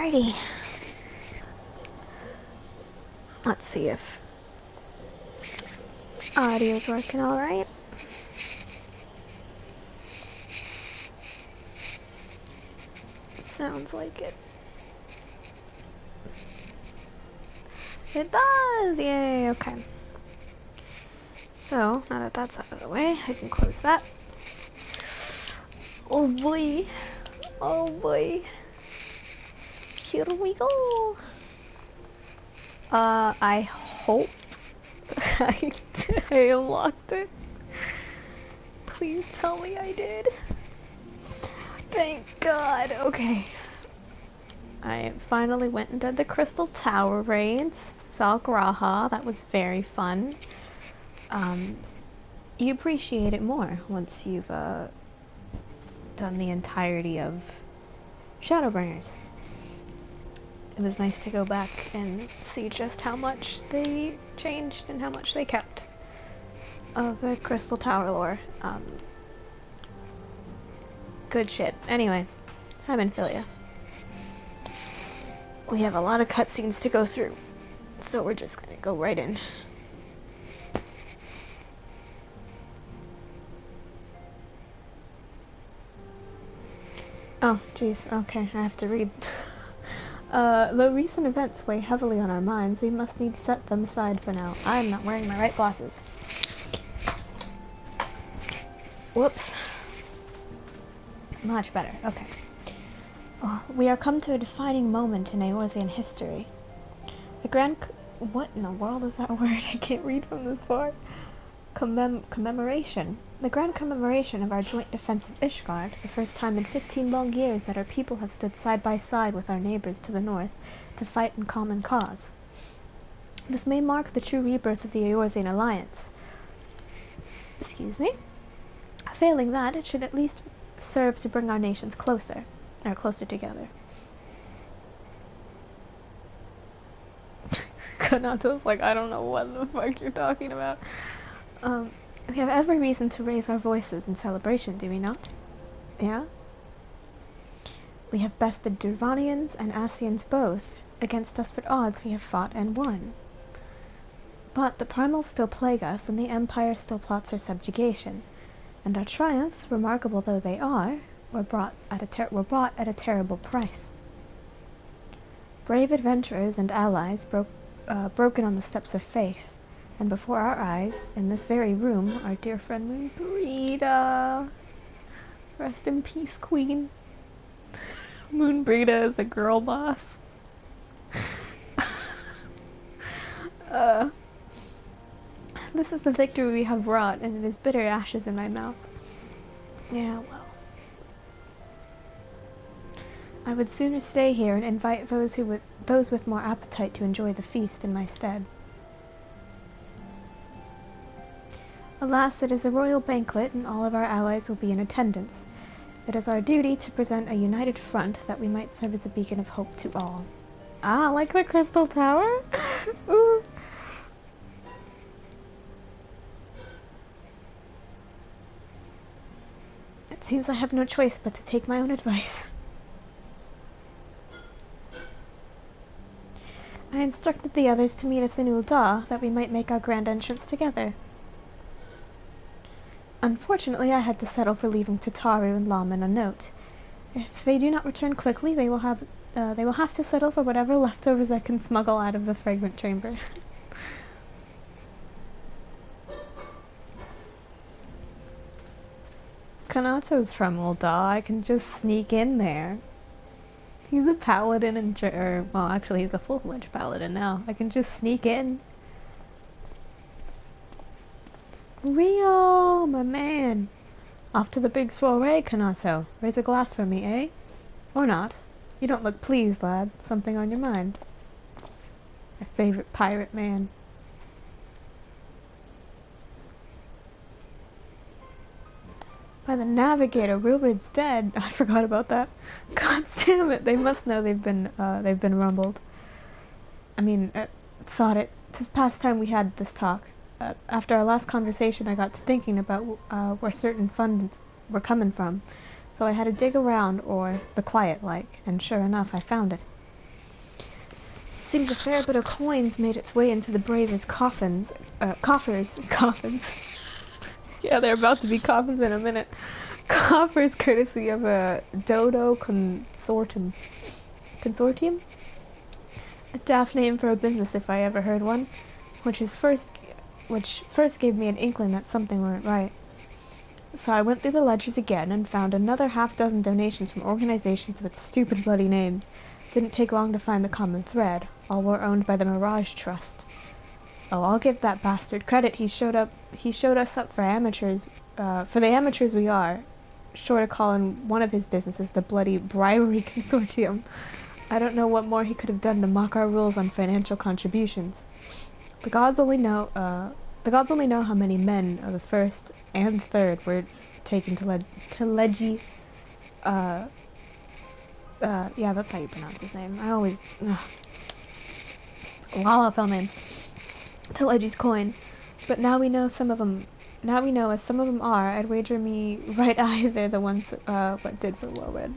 Alrighty. Let's see if audio's working alright. Sounds like it. It does! Yay, okay. So, now that that's out of the way, I can close that. Oh boy. Oh boy. Here we go. I hope I unlocked it. Please tell me I did. Thank God. Okay. I finally went and did the Crystal Tower raids. Saw Graha. That was very fun. You appreciate it more once you've done the entirety of Shadowbringers. It was nice to go back and see just how much they changed and how much they kept of the Crystal Tower lore. Good shit. Anyway, I'm in Philia. We have a lot of cutscenes to go through, so we're just gonna go right in. Oh, jeez. Okay, I have to read. Though recent events weigh heavily on our minds, we must need set them aside for now. I'm not wearing my right glasses. Whoops. Much better. Okay. Oh, we are come to a defining moment in Eorzean history. The grand... What in the world is that word? I can't read from this far. Commemoration. The grand commemoration of our joint defense of Ishgard, the first time in 15 long years that our people have stood side by side with our neighbors to the north to fight in common cause. This may mark the true rebirth of the Eorzean alliance. Excuse me? Failing that, it should at least serve to bring our nations closer together. Kanato's like, I don't know what the fuck you're talking about. We have every reason to raise our voices in celebration, do we not? Yeah? We have bested Durvanians and Asians both. Against desperate odds we have fought and won. But the primals still plague us, and the Empire still plots our subjugation. And our triumphs, remarkable though they are, were bought at a terrible price. Brave adventurers and allies broken on the steps of faith. And before our eyes, in this very room, our dear friend Moonbrita. Rest in peace, Queen. Moonbrita is a girl boss. This is the victory we have wrought, and it is bitter ashes in my mouth. Yeah, well. I would sooner stay here and invite those with more appetite to enjoy the feast in my stead. Alas, it is a royal banquet, and all of our allies will be in attendance. It is our duty to present a united front that we might serve as a beacon of hope to all. Ah, like the Crystal Tower? Ooh. It seems I have no choice but to take my own advice. I instructed the others to meet us in Ul'dah, that we might make our grand entrance together. Unfortunately, I had to settle for leaving Tataru and Laman a note. If they do not return quickly, they will have to settle for whatever leftovers I can smuggle out of the fragrant chamber. Kanato's from Ul'dah. I can just sneak in there. He's a paladin and well, actually, he's a full-fledged paladin now. I can just sneak in. Rio, my man. Off to the big soiree, Kanato. Raise a glass for me, eh? Or not. You don't look pleased, lad. Something on your mind. My favorite pirate man. By the Navigator, Wilburd's dead. I forgot about that. God damn it! They must know they've been rumbled. I mean, thought it. 'Tis past time we had this talk. After our last conversation, I got to thinking about where certain funds were coming from, so I had to dig around, or the quiet like, and sure enough, I found it. Seems a fair bit of coins made its way into the bravest coffins. Coffins. Yeah, they're about to be coffins in a minute. Coffers courtesy of a Dodo Consortium. Consortium? A daft name for a business if I ever heard one. Which first gave me an inkling that something weren't right. So I went through the ledgers again and found another half-dozen donations from organizations with stupid bloody names. Didn't take long to find the common thread. All were owned by the Mirage Trust. Oh, I'll give that bastard credit. He showed us up for amateurs, for the amateurs we are. Short of calling one of his businesses the bloody Bribery Consortium. I don't know what more he could have done to mock our rules on financial contributions. The gods only know how many men of the first and third were taken to Legi. Yeah, that's how you pronounce his name. I always... Lalafell names. To Legi's coin. But now we know some of them... Now we know as some of them are, I'd wager me right eye they're the ones what did for Warwood.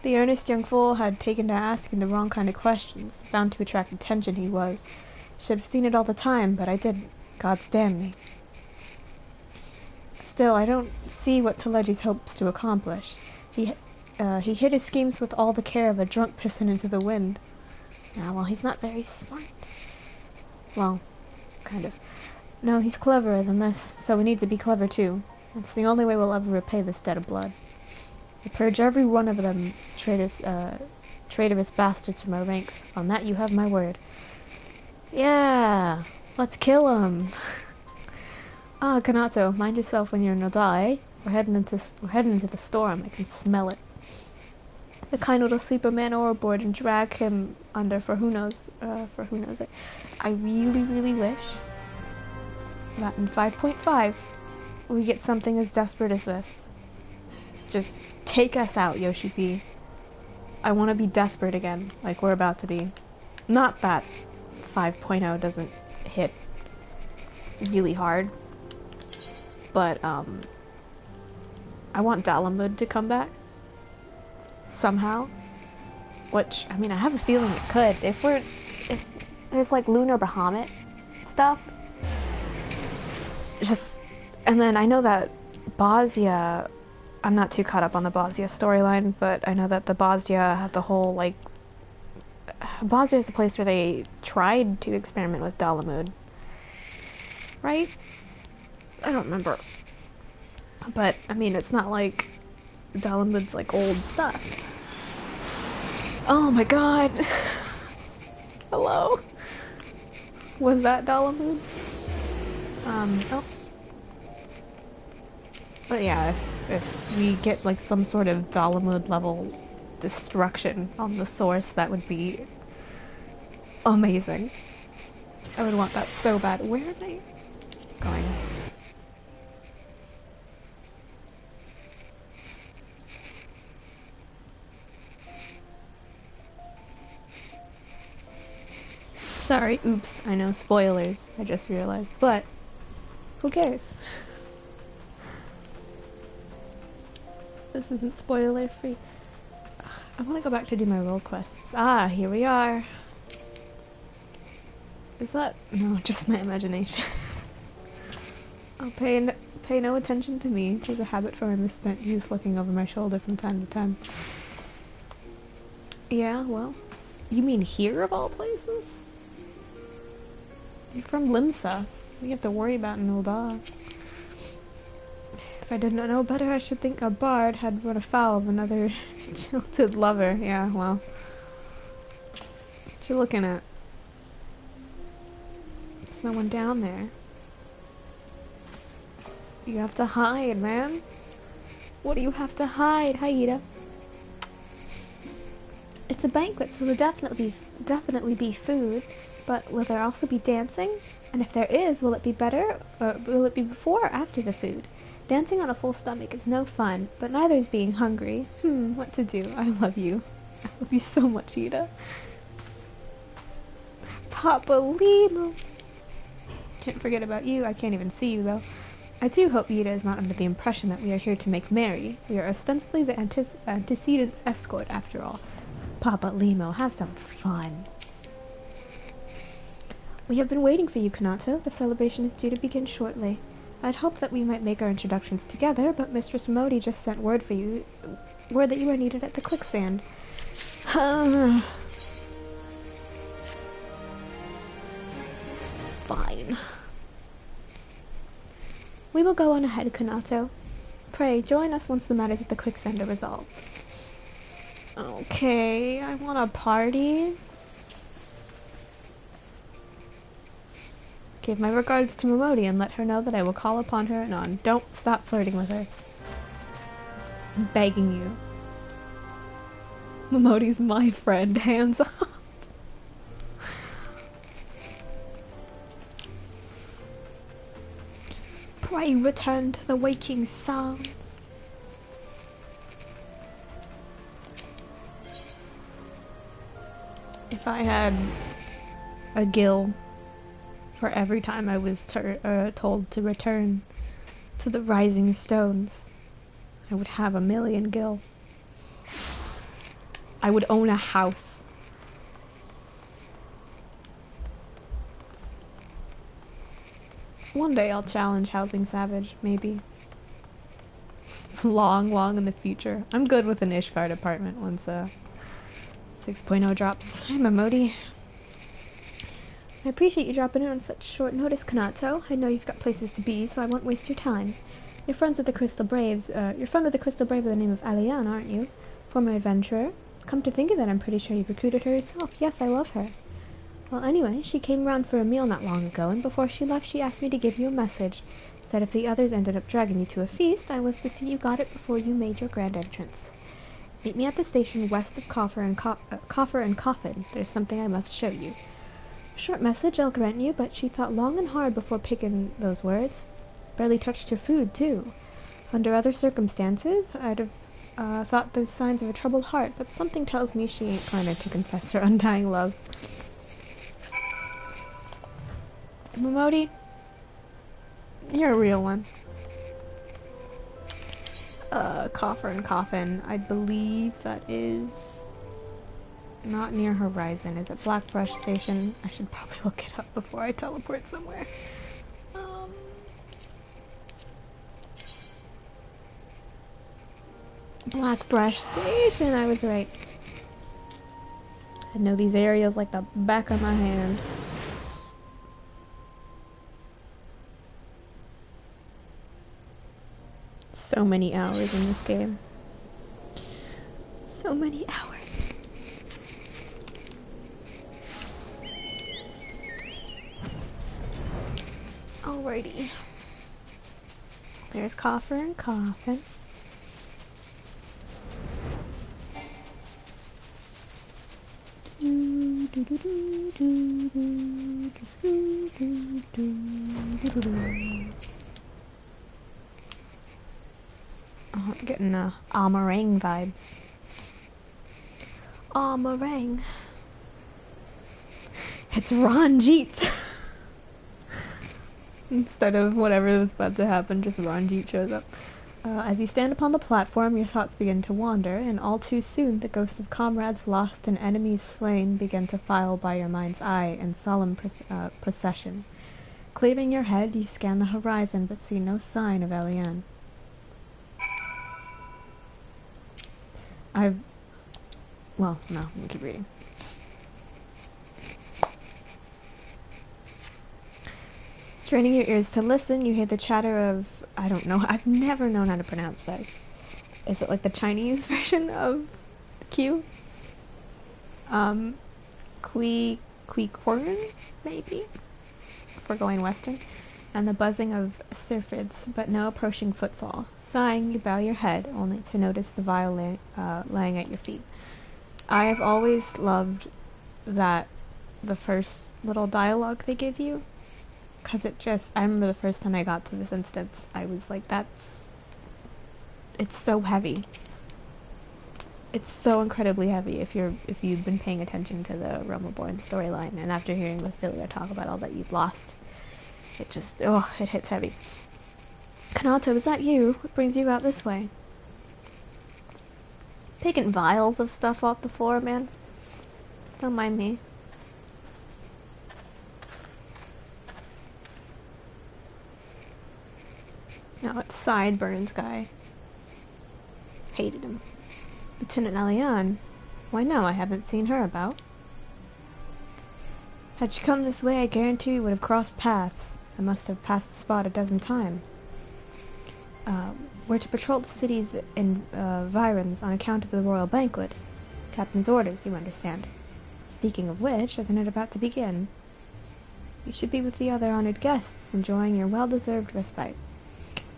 The earnest young fool had taken to asking the wrong kind of questions. Bound to attract attention he was. Should have seen it all the time, but I didn't. Gods damn me. Still, I don't see what Telegi's hopes to accomplish. He hid his schemes with all the care of a drunk pissing into the wind. Well, he's not very smart. Well, kind of. No, he's cleverer than this, so we need to be clever too. It's the only way we'll ever repay this debt of blood. We'll purge every one of them traitorous bastards from our ranks. On that you have my word. Yeah! Let's kill him! Ah, Kanato, mind yourself when you're in Noda, eh? We're heading into the storm. I can smell it. The kind will sweep a man overboard and drag him under for who knows. I really, really wish that in 5.5 we get something as desperate as this. Just take us out, Yoshi P. I want to be desperate again, like we're about to be. Not that 5.0 doesn't hit really hard, but I want Dalamud to come back somehow. Which, I mean, I have a feeling it could. If there's like Lunar Bahamut stuff, just, and then I know that Bosnia, I'm not too caught up on the Bosnia storyline, but I know that the Bosnia had the whole, like, Bosnia is the place where they tried to experiment with Dalamud, right? I don't remember. But, I mean, it's not like Dalamud's, like, old stuff. Oh my god! Hello? Was that Dalamud? Oh. But yeah, if we get like some sort of Dalamud level destruction on the source, that would be amazing. I would want that so bad. Where are they going? Sorry, oops, I know, spoilers, I just realized, but who cares? This isn't spoiler free. I want to go back to do my role quests. Ah, here we are. Is that... no, just my imagination. I'll pay no attention to me. There's a habit from my misspent youth looking over my shoulder from time to time. Yeah, well, you mean here of all places? You're from Limsa. What do you have to worry about in Ul'dah? If I did not know better, I should think our bard had run afoul of another jilted lover. Yeah, well. What you looking at? There's no one down there. You have to hide, man. What do you have to hide, Haida? It's a banquet, so there'll definitely be food. But will there also be dancing? And if there is, will it be better, or will it be before or after the food? Dancing on a full stomach is no fun, but neither is being hungry. What to do? I love you. I love you so much, Ida. Papa Limo! Can't forget about you. I can't even see you, though. I do hope Ida is not under the impression that we are here to make merry. We are ostensibly the antecedents escort, after all. Papa Limo, have some fun. We have been waiting for you, Kanato. The celebration is due to begin shortly. I'd hoped that we might make our introductions together, but Mistress Modi just sent word that you are needed at the quicksand. Fine. We will go on ahead, Kanato. Pray, join us once the matters at the quicksand are resolved. Okay, I want a party. Give my regards to Momodi and let her know that I will call upon her anon. Don't stop flirting with her. I'm begging you. Momodi's my friend. Hands up. Pray return to the waking sounds. If I had a gil for every time I was told to return to the rising stones, I would have 1,000,000 gil. I would own a house. One day I'll challenge Housing Savage, maybe. long in the future. I'm good with an Ishgard apartment once 6.0 drops. Hi, Momodi. I appreciate you dropping in on such short notice, Kanato. I know you've got places to be, so I won't waste your time. You're friends with the Crystal Braves. You're friend with the Crystal Brave by the name of Alian, aren't you? Former adventurer. Come to think of it, I'm pretty sure you recruited her yourself. Yes, I love her. Well, anyway, she came round for a meal not long ago, and before she left she asked me to give you a message. Said if the others ended up dragging you to a feast, I was to see you got it before you made your grand entrance. Meet me at the station west of Coffer and Coffin. There's something I must show you. Short message, I'll grant you, but she thought long and hard before picking those words. Barely touched her food, too. Under other circumstances, I'd have thought those signs of a troubled heart, but something tells me she ain't planning to confess her undying love. Momodi, you're a real one. Coffer and Coffin, I believe that is not near Horizon. Is it Blackbrush Station? I should probably look it up before I teleport somewhere. Blackbrush Station, I was right. I know these areas like the back of my hand. So many hours in this game. So many hours. Alrighty. There's Coffer and Coffin. Oh, I'm getting Amarang vibes. Amarang. It's Ranjit. Instead of whatever was about to happen, just Ranjit shows up. As you stand upon the platform, your thoughts begin to wander, and all too soon the ghosts of comrades lost and enemies slain begin to file by your mind's eye in solemn procession. Clearing your head, you scan the horizon, but see no sign of Eliane. Well, no, I'm gonna keep reading. Straining your ears to listen, you hear the chatter of, I don't know, I've never known how to pronounce this. Is it like the Chinese version of Q? Qui-Corn, maybe? If we're going western. And the buzzing of syrphids, but no approaching footfall. Sighing, you bow your head, only to notice the vial laying at your feet. I have always loved that the first little dialogue they give you, because I remember the first time I got to this instance, I was like, it's so heavy. It's so incredibly heavy if you've been paying attention to the Realm Reborn storyline, and after hearing Ophelia talk about all that you've lost, it just, it hits heavy. Kanato, is that you? What brings you out this way? Picking vials of stuff off the floor, man. Don't mind me. Now it's Sideburns guy. Hated him. Lieutenant Eliane. Why no, I haven't seen her about. Had she come this way, I guarantee we would have crossed paths. I must have passed the spot a dozen times. We're to patrol the city's environs on account of the royal banquet. Captain's orders, you understand. Speaking of which, isn't it about to begin? You should be with the other honored guests, enjoying your well-deserved respite.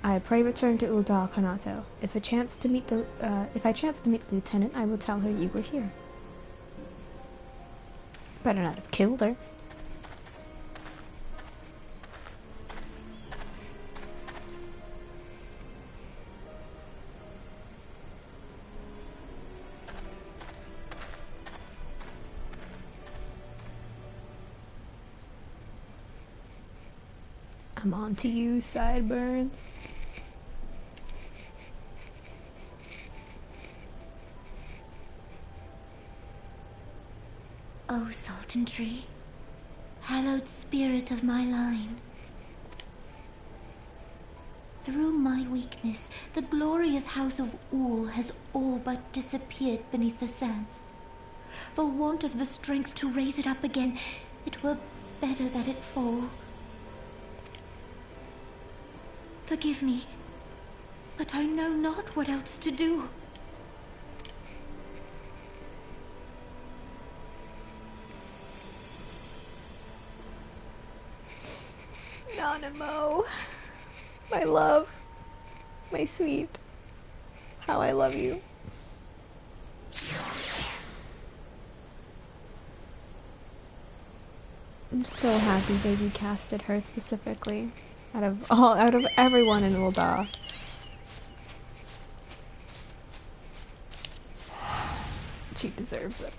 I pray return to Ul'dah, Kanato. If I chance to meet the lieutenant, I will tell her you were here. Better not have killed her. I'm on to you, Sideburns. O Sultan Tree, hallowed spirit of my line. Through my weakness, the glorious house of Ul has all but disappeared beneath the sands. For want of the strength to raise it up again, it were better that it fall. Forgive me, but I know not what else to do. Nanamo, my love, my sweet, how I love you. I'm so happy they casted her specifically. Out of everyone in Ul'dah. She deserves it.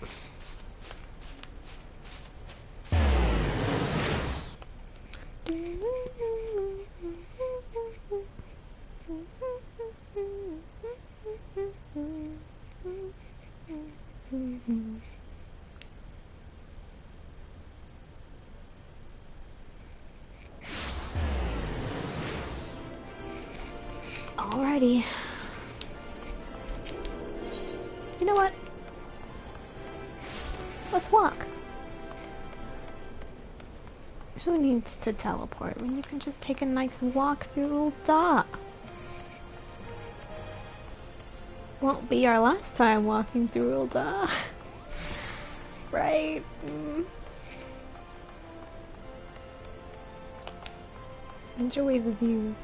Alrighty. You know what? Let's walk. Who needs to teleport when you can just take a nice walk through Ul'dah? Won't be our last time walking through Ul'dah. Right? Enjoy the views.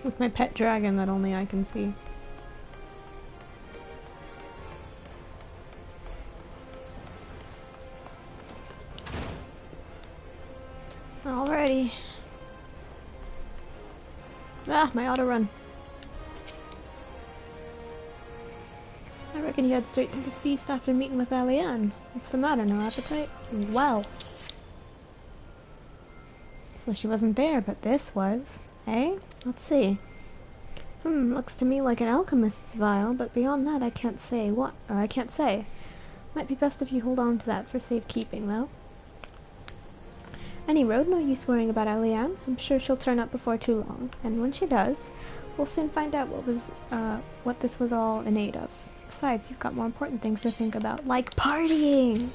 With my pet dragon that only I can see. Alrighty. Ah, my auto run. I reckon you head straight to the feast after meeting with Eliane. What's the matter, no appetite? Well. So she wasn't there, but this was. Eh? Let's see. Looks to me like an alchemist's vial, but beyond that I can't say what, or I can't say. Might be best if you hold on to that for safekeeping, though. Any road, no use worrying about Eliane. I'm sure she'll turn up before too long, and when she does, we'll soon find out what this was all in aid of. Besides, you've got more important things to think about, like partying!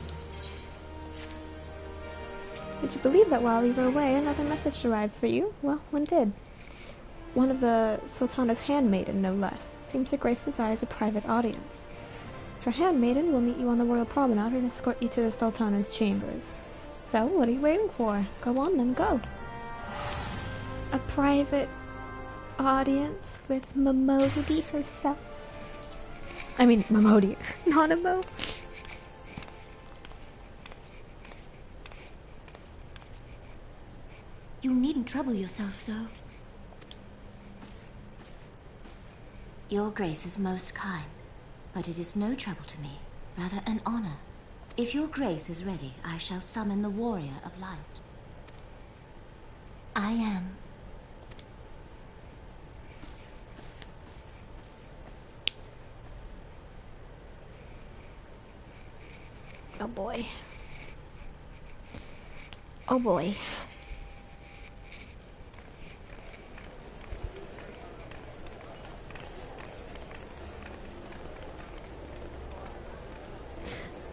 Would you believe that while you were away, another message arrived for you? Well, one did. One of the Sultana's handmaiden, no less, seems to grace desires a private audience. Her handmaiden will meet you on the royal promenade and escort you to the Sultana's chambers. So, what are you waiting for? Go on then, go. A private audience with Momodi herself. I mean, Momodi, Nanamo. You needn't trouble yourself so. Your Grace is most kind, but it is no trouble to me, rather an honor. If your Grace is ready, I shall summon the Warrior of Light. I am. Oh boy. Oh boy.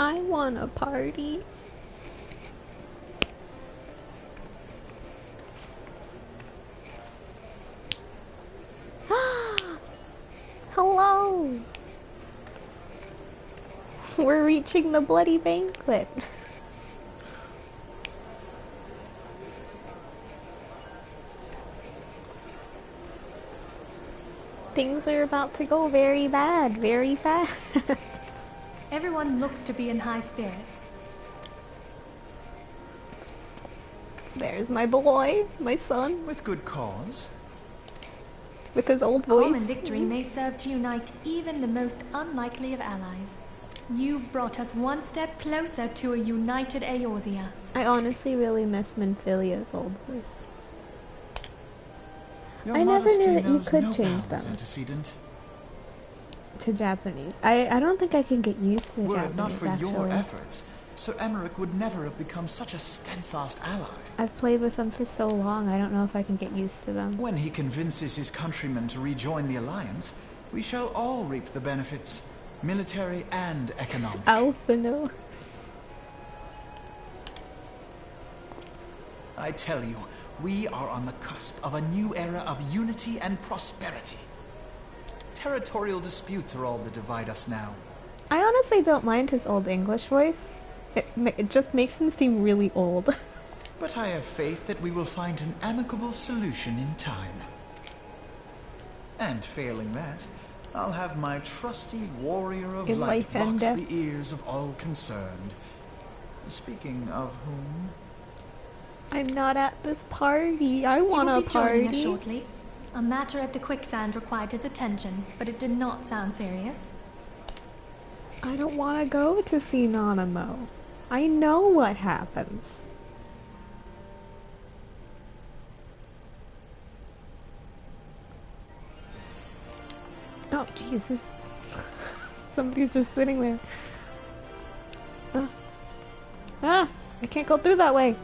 I want a party. Hello! We're reaching the bloody banquet. Things are about to go very bad, very fast. Everyone looks to be in high spirits. There's my boy, my son. With good cause. With his old voice. Calm and victory may serve to unite even the most unlikely of allies. You've brought us one step closer to a united Eorzea. I honestly really miss Minfilia's old voice. Your I never modesty knew that you knows could no change bounds, them. Antecedent. To Japanese. I don't think I can get used to the Were Japanese, it not for actually. your efforts, Sir Emmerich would never have become such a steadfast ally. I've played with them for so long, I don't know if I can get used to them. When he convinces his countrymen to rejoin the Alliance, we shall all reap the benefits, military and economic. Alphino. I tell you, we are on the cusp of a new era of unity and prosperity. Territorial disputes are all that divide us now. I honestly don't mind his old English voice. It just makes him seem really old. But I have faith that we will find an amicable solution in time. And failing that, I'll have my trusty warrior of In light life and box death. the ears of all concerned. Speaking of whom... I'm not at this party. I He want will a be joining us party. shortly. A matter at the quicksand required his attention, but it did not sound serious. I don't want to go to see Nanamo. I know what happens. Oh, Jesus. Somebody's just sitting there. I can't go through that way.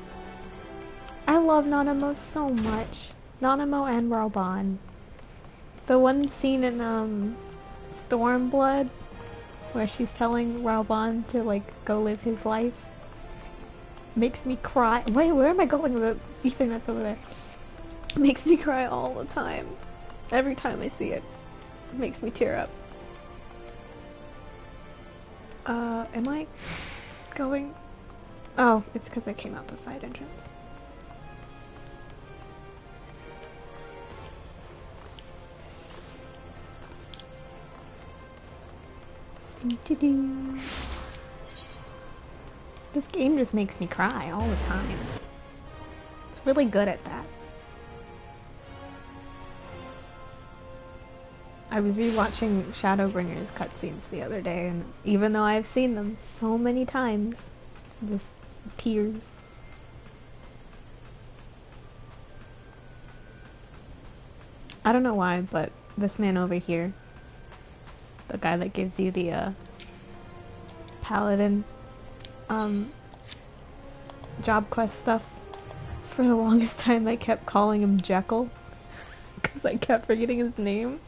I love Nanamo so much. Nanamo and Raoban. The one scene in Stormblood where she's telling Raoban to like go live his life makes me cry. Wait, where am I going with the thing that's over there? Makes me cry all the time. Every time I see it. It makes me tear up. Am I going? Oh, it's because I came out the side entrance. Doo-doo-doo. This game just makes me cry all the time. It's really good at that. I was rewatching Shadowbringers cutscenes the other day, and even though I've seen them so many times, just tears. I don't know why, but this man over here, the guy that gives you the paladin job quest stuff, for the longest time I kept calling him Jekyll because I kept forgetting his name,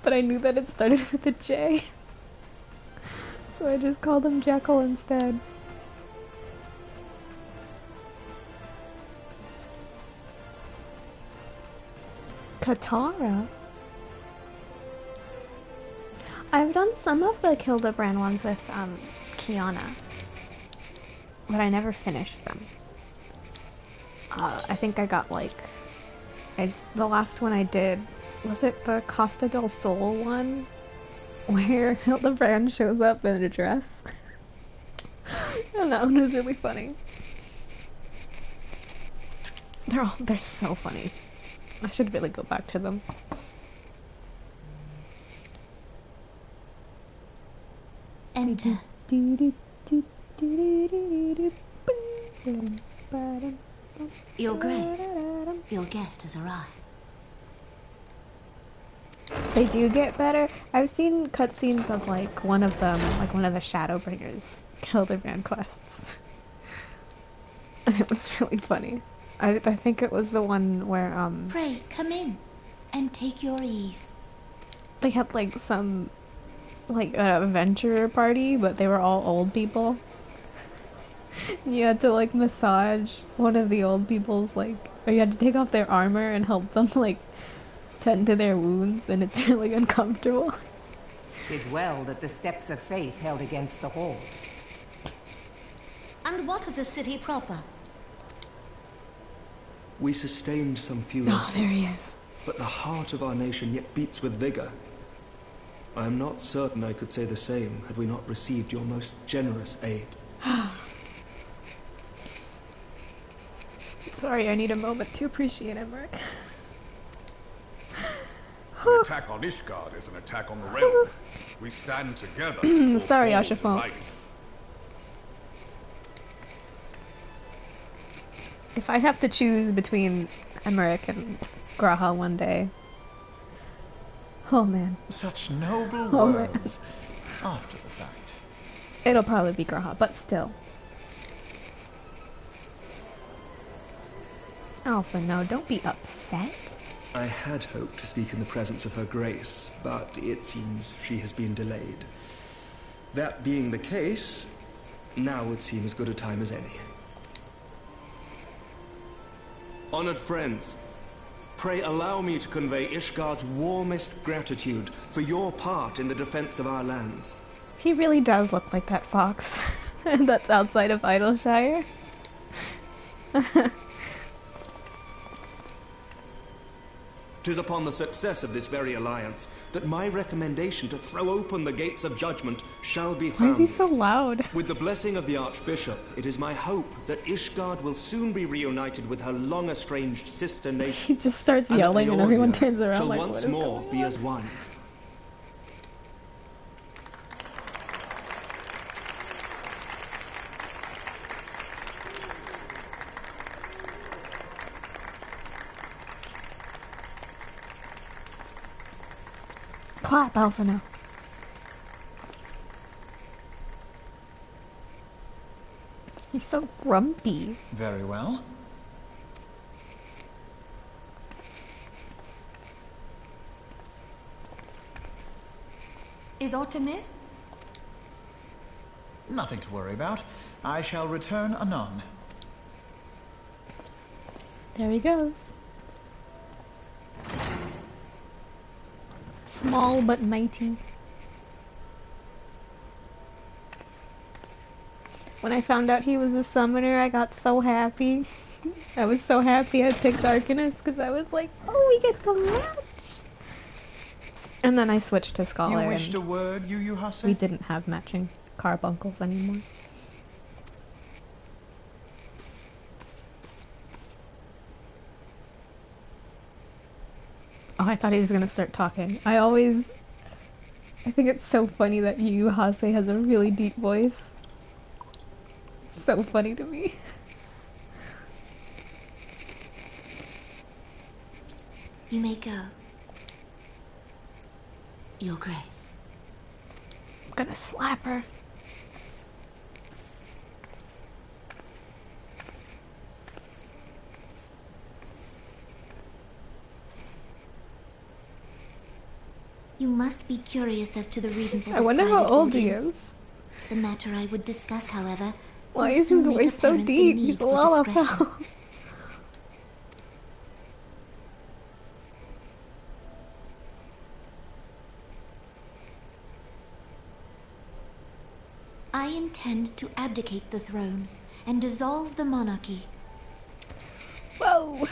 but I knew that it started with a J, so I just called him Jekyll instead. Katara? I've done some of the Hildebrand ones with Kiana, but I never finished them. I think I got like the last one I did, was it the Costa del Sol one where Hildebrand shows up in a dress? And that one was really funny. They're so funny. I should really go back to them. Enter. Your Grace, your guest has arrived. They do get better. I've seen cutscenes of like one of them, like one of the Shadowbringers Hildebrand quests. And it was really funny. I think it was the one where Pray, come in, and take your ease. they had like some like an adventurer party, but they were all old people. You had to like massage one of the old people's like, or you had to take off their armor and help them like tend to their wounds, and it's really uncomfortable. 'Tis well that the steps of faith held against the Horde. And what of the city proper? We sustained some few Oh, losses, there he is. but the heart of our nation yet beats with vigor. I am not certain I could say the same had we not received your most generous aid. Sorry, I need a moment to appreciate Emmerich. An attack on Ishgard is an attack on the realm. We stand together. or Sorry, fall Ashafon. divided. If I have to choose between Emmerich and Graha one day, oh man, Such noble Oh, man. words. After the fact. it'll probably be Graha, but still. Alpha, no, don't be upset. I had hoped to speak in the presence of her grace, but it seems she has been delayed. That being the case, now would seem as good a time as any. Honored friends, pray allow me to convey Ishgard's warmest gratitude for your part in the defense of our lands. He really does look like that fox that's outside of Idleshire. 'Tis upon the success of this very alliance that my recommendation to throw open the gates of judgment shall be Why is he founded. so loud? With the blessing of the Archbishop, it is my hope that Ishgard will soon be reunited with her long-estranged sister He nations. just starts and that yelling and everyone Eorzea turns around shall like, once what is more going be on? as one. Clap, Alpha, now. He's so grumpy. Very well. Is aught amiss? Nothing to worry about. I shall return anon. There he goes. Small but mighty. When I found out he was a summoner, I got so happy. I was so happy I picked Arcanist because I was like, oh, we get to match. And then I switched to Scholar You wished and a word, Yu Hase? we didn't have matching carbuncles anymore. Oh, I thought he was gonna start talking. I think it's so funny that Yu Hase has a really deep voice. So funny to me. You may go. Your Grace. I'm gonna slap her. You must be curious as to the reason for this I wonder how private old he audience. is. The matter I would discuss, however, Why will is his soon make voice so apparent the deep? need He's a for Lalafell. discretion. I intend to abdicate the throne and dissolve the monarchy. Whoa!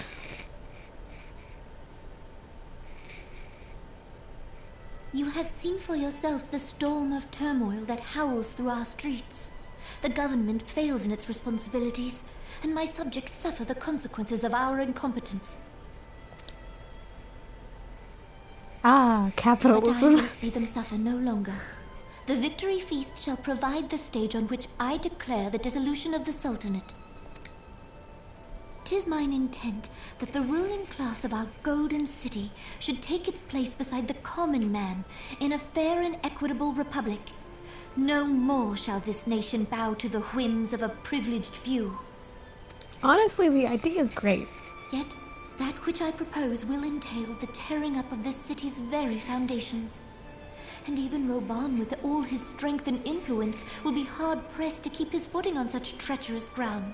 You have seen for yourself the storm of turmoil that howls through our streets. The government fails in its responsibilities, and my subjects suffer the consequences of our incompetence. Ah, But I capitalism. will see them suffer no longer. The victory feast shall provide the stage on which I declare the dissolution of the Sultanate. 'Tis mine intent that the ruling class of our golden city should take its place beside the common man in a fair and equitable republic. No more shall this nation bow to the whims of a privileged few. Honestly, the idea is great. Yet, that which I propose will entail the tearing up of this city's very foundations. And even Roban, with all his strength and influence, will be hard-pressed to keep his footing on such treacherous ground.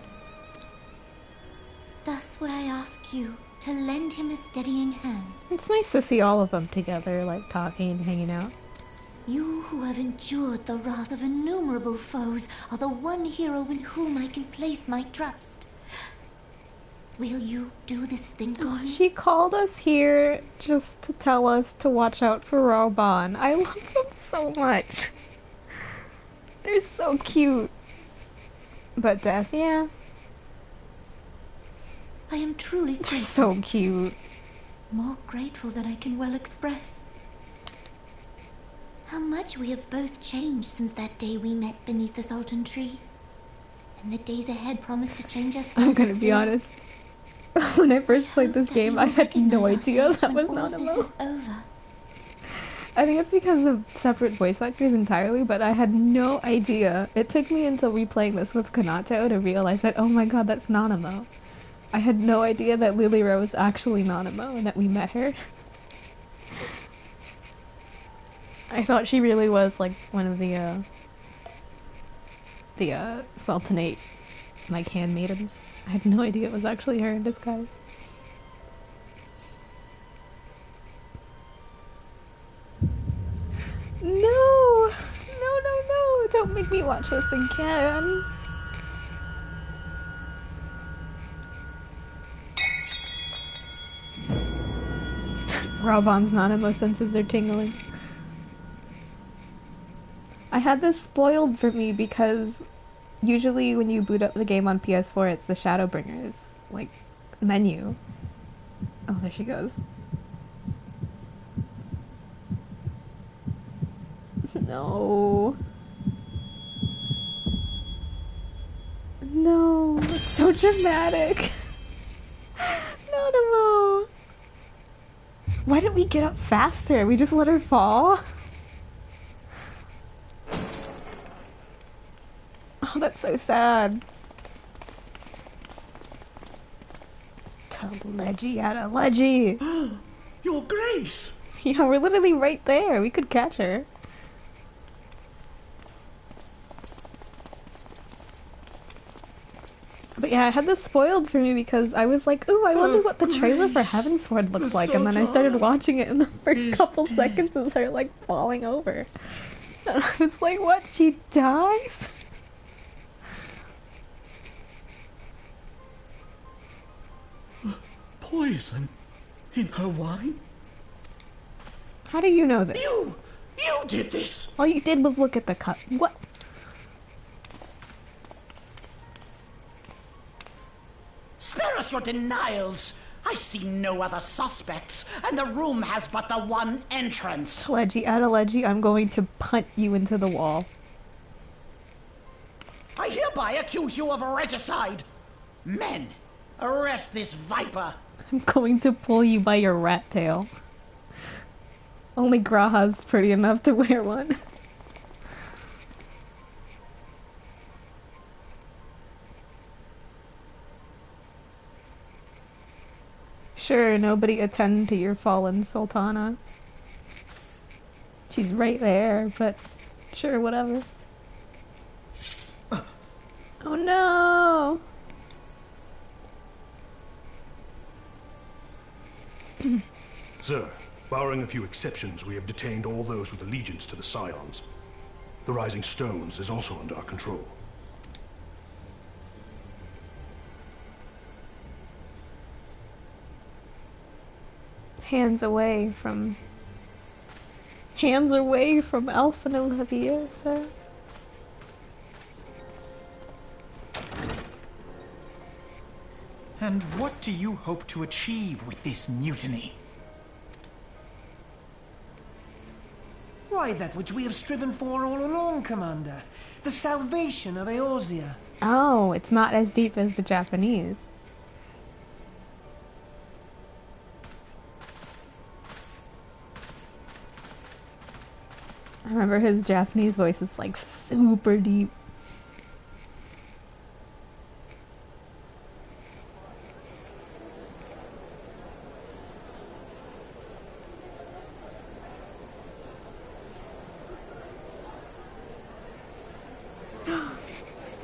Thus would I ask you to lend him a steadying hand. It's nice to see all of them together, like talking and hanging out. You who have endured the wrath of innumerable foes are the one hero in whom I can place my trust. Will you do this thing for me? She called us here just to tell us to watch out for Roban. I love them so much. They're so cute. But Death, yeah. I am truly They're grateful. so cute. More grateful than I can well express. How much we have both changed since that day we met beneath the Sultan tree. And the days ahead promise to change us further I'm gonna be still. honest. When I first played this Hope that game, we I will had no recognize idea ourselves that was when all this Nanamo. is over. I think it's because of separate voice actors entirely, but I had no idea. It took me until replaying this with Kanato to realize that, oh my god, that's Nanamo. I had no idea that Lily Rose was actually Nanamo and that we met her. I thought she really was like one of the Sultanate, like, handmaidens. I had no idea it was actually her in disguise. No! No! Don't make me watch this again. Robon's Nanamo senses are tingling. I had this spoiled for me because usually when you boot up the game on PS4, it's the Shadowbringers, like, menu. Oh, there she goes. No. No, it's so dramatic. Nanamo. Why didn't we get up faster? We just let her fall? Oh, that's so sad. Leggy out of Leggy. Your Grace! Yeah, we're literally right there. We could catch her. But yeah, I had this spoiled for me because I was like, ooh, I wonder what the trailer for Heavensward looks like. And then I started watching it, and the first couple seconds is her, like, falling over. And I was like, what? She dies? Poison in her wine? How do you know this? You did this! All you did was look at the cup. What? Spare us your denials! I see no other suspects, and the room has but the one entrance. Leggy, Adeleggy, I'm going to punt you into the wall. I hereby accuse you of regicide. Men, arrest this viper. I'm going to pull you by your rat tail. Only Graha's pretty enough to wear one. Sure, nobody attend to your fallen Sultana. She's right there, but sure, whatever. Oh no! Sir, barring a few exceptions, we have detained all those with allegiance to the Scions. The Rising Stones is also under our control. Hands away from Alpha and Olivia, sir. And what do you hope to achieve with this mutiny? Why, that which we have striven for all along, Commander. The salvation of Eorzea. Oh, it's not as deep as the Japanese. I remember his Japanese voice is like super deep.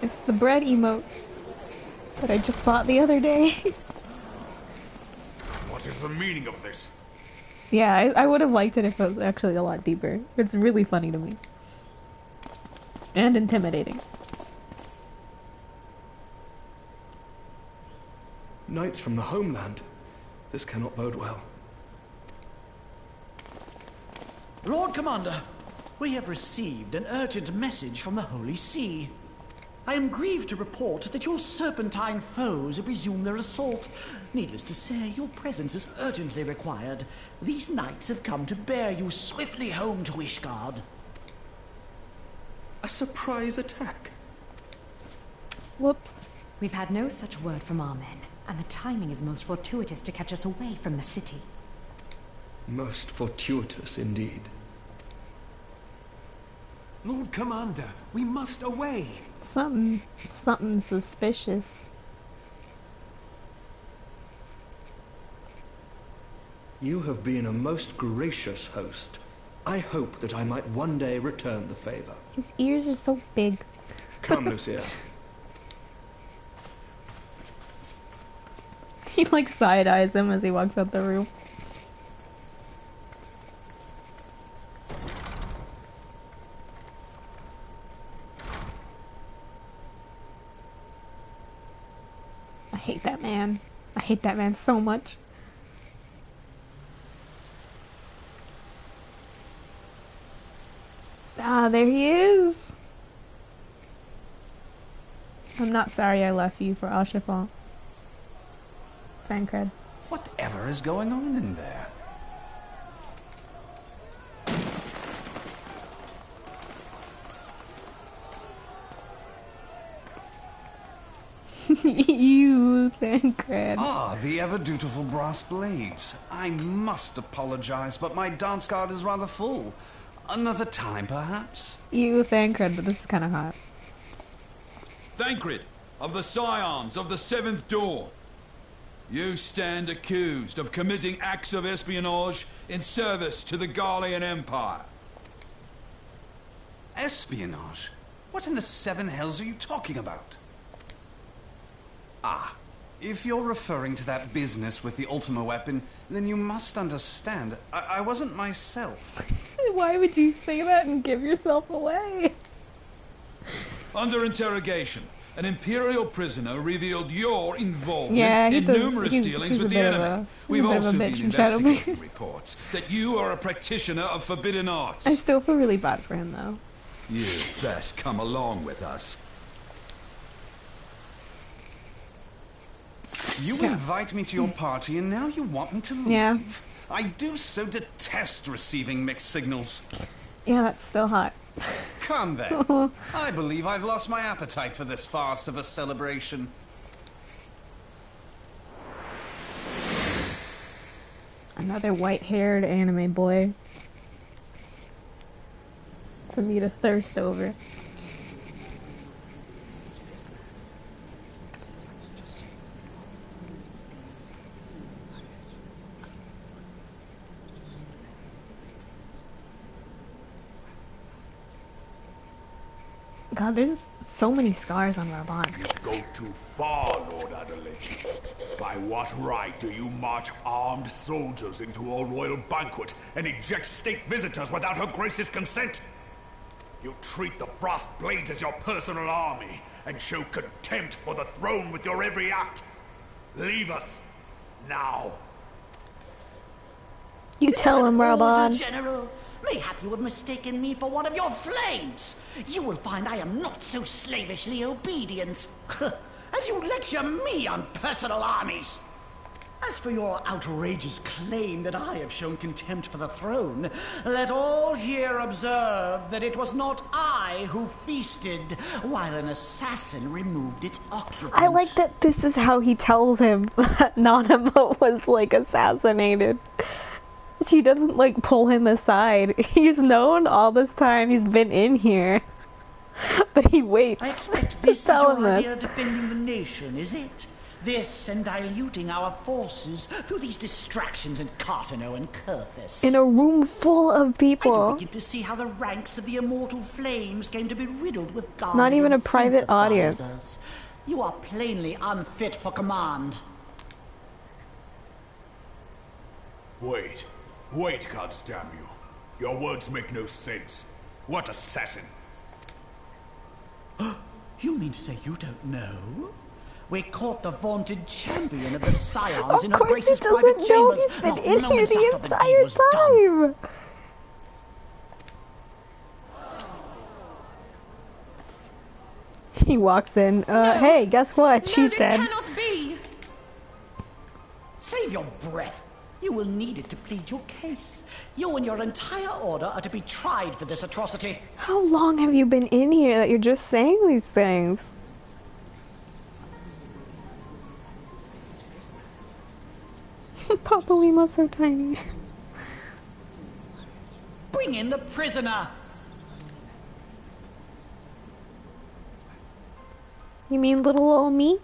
It's the bread emote that I just bought the other day. What is the meaning of this? Yeah, I would have liked it if it was actually a lot deeper. It's really funny to me. And intimidating. Knights from the homeland. This cannot bode well. Lord Commander, we have received an urgent message from the Holy See. I am grieved to report that your serpentine foes have resumed their assault. Needless to say, your presence is urgently required. These knights have come to bear you swiftly home to Ishgard. A surprise attack? Whoops. We've had no such word from our men, and the timing is most fortuitous to catch us away from the city. Most fortuitous indeed. Lord Commander, we must away. Something suspicious. You have been a most gracious host. I hope that I might one day return the favor. His ears are so big. Come, Lucia. He like side-eyes him as he walks out the room. I hate that man. I hate that man so much. Ah, there he is. I'm not sorry I left you for Ashifal. Fancred. Whatever is going on in there? You, Fancred. Ah, the ever-dutiful brass blades. I must apologize, but my dance card is rather full. Another time, perhaps? You, Fancred, but this is kind of hot. Thancred, of the Scions of the Seventh Door. You stand accused of committing acts of espionage in service to the Garlean Empire. Espionage? What in the seven hells are you talking about? Ah, if you're referring to that business with the Ultima weapon, then you must understand, I wasn't myself. Why would you say that and give yourself away? Under interrogation, an Imperial prisoner revealed your involvement in numerous dealings with the enemy. We've also been investigating reports that you are a practitioner of forbidden arts. I still feel really bad for him, though. You best come along with us. You invite me to your party and now you want me to leave? Yeah. I do so detest receiving mixed signals. Yeah, that's still hot. Come then. I believe I've lost my appetite for this farce of a celebration. Another white-haired anime boy. For me to thirst over. God, there's so many scars on Raban. You go too far, Lord Adelaide. By what right do you march armed soldiers into a royal banquet and eject state visitors without her grace's consent? You treat the brass blades as your personal army and show contempt for the throne with your every act. Leave us now. You tell him, Raban. General. Mayhap you have mistaken me for one of your flames. You will find I am not so slavishly obedient. As you lecture me on personal armies. As for your outrageous claim that I have shown contempt for the throne, let all here observe that it was not I who feasted while an assassin removed its occupants. I like that this is how he tells him that Nanamo was, like, assassinated. She doesn't, like, pull him aside. He's known all this time he's been in here. But he waits. I expect this is your idea of defending the nation, is it? This and diluting our forces through these distractions in Cartano and Kurthis. In a room full of people. I do begin to see how the ranks of the immortal flames came to be riddled with guardian Not even a private audience. You are plainly unfit for command. Wait, goddamn you! Your words make no sense. What assassin? You mean to say you don't know? We caught the vaunted champion of the Scions in her Grace's private chambers, not moments after the deed was done. He walks in. Hey, guess what? She's dead. This cannot be. Save your breath. You will need it to plead your case. You and your entire order are to be tried for this atrocity. How long have you been in here that you're just saying these things? Papa Lima's so tiny. Bring in the prisoner. You mean little old me?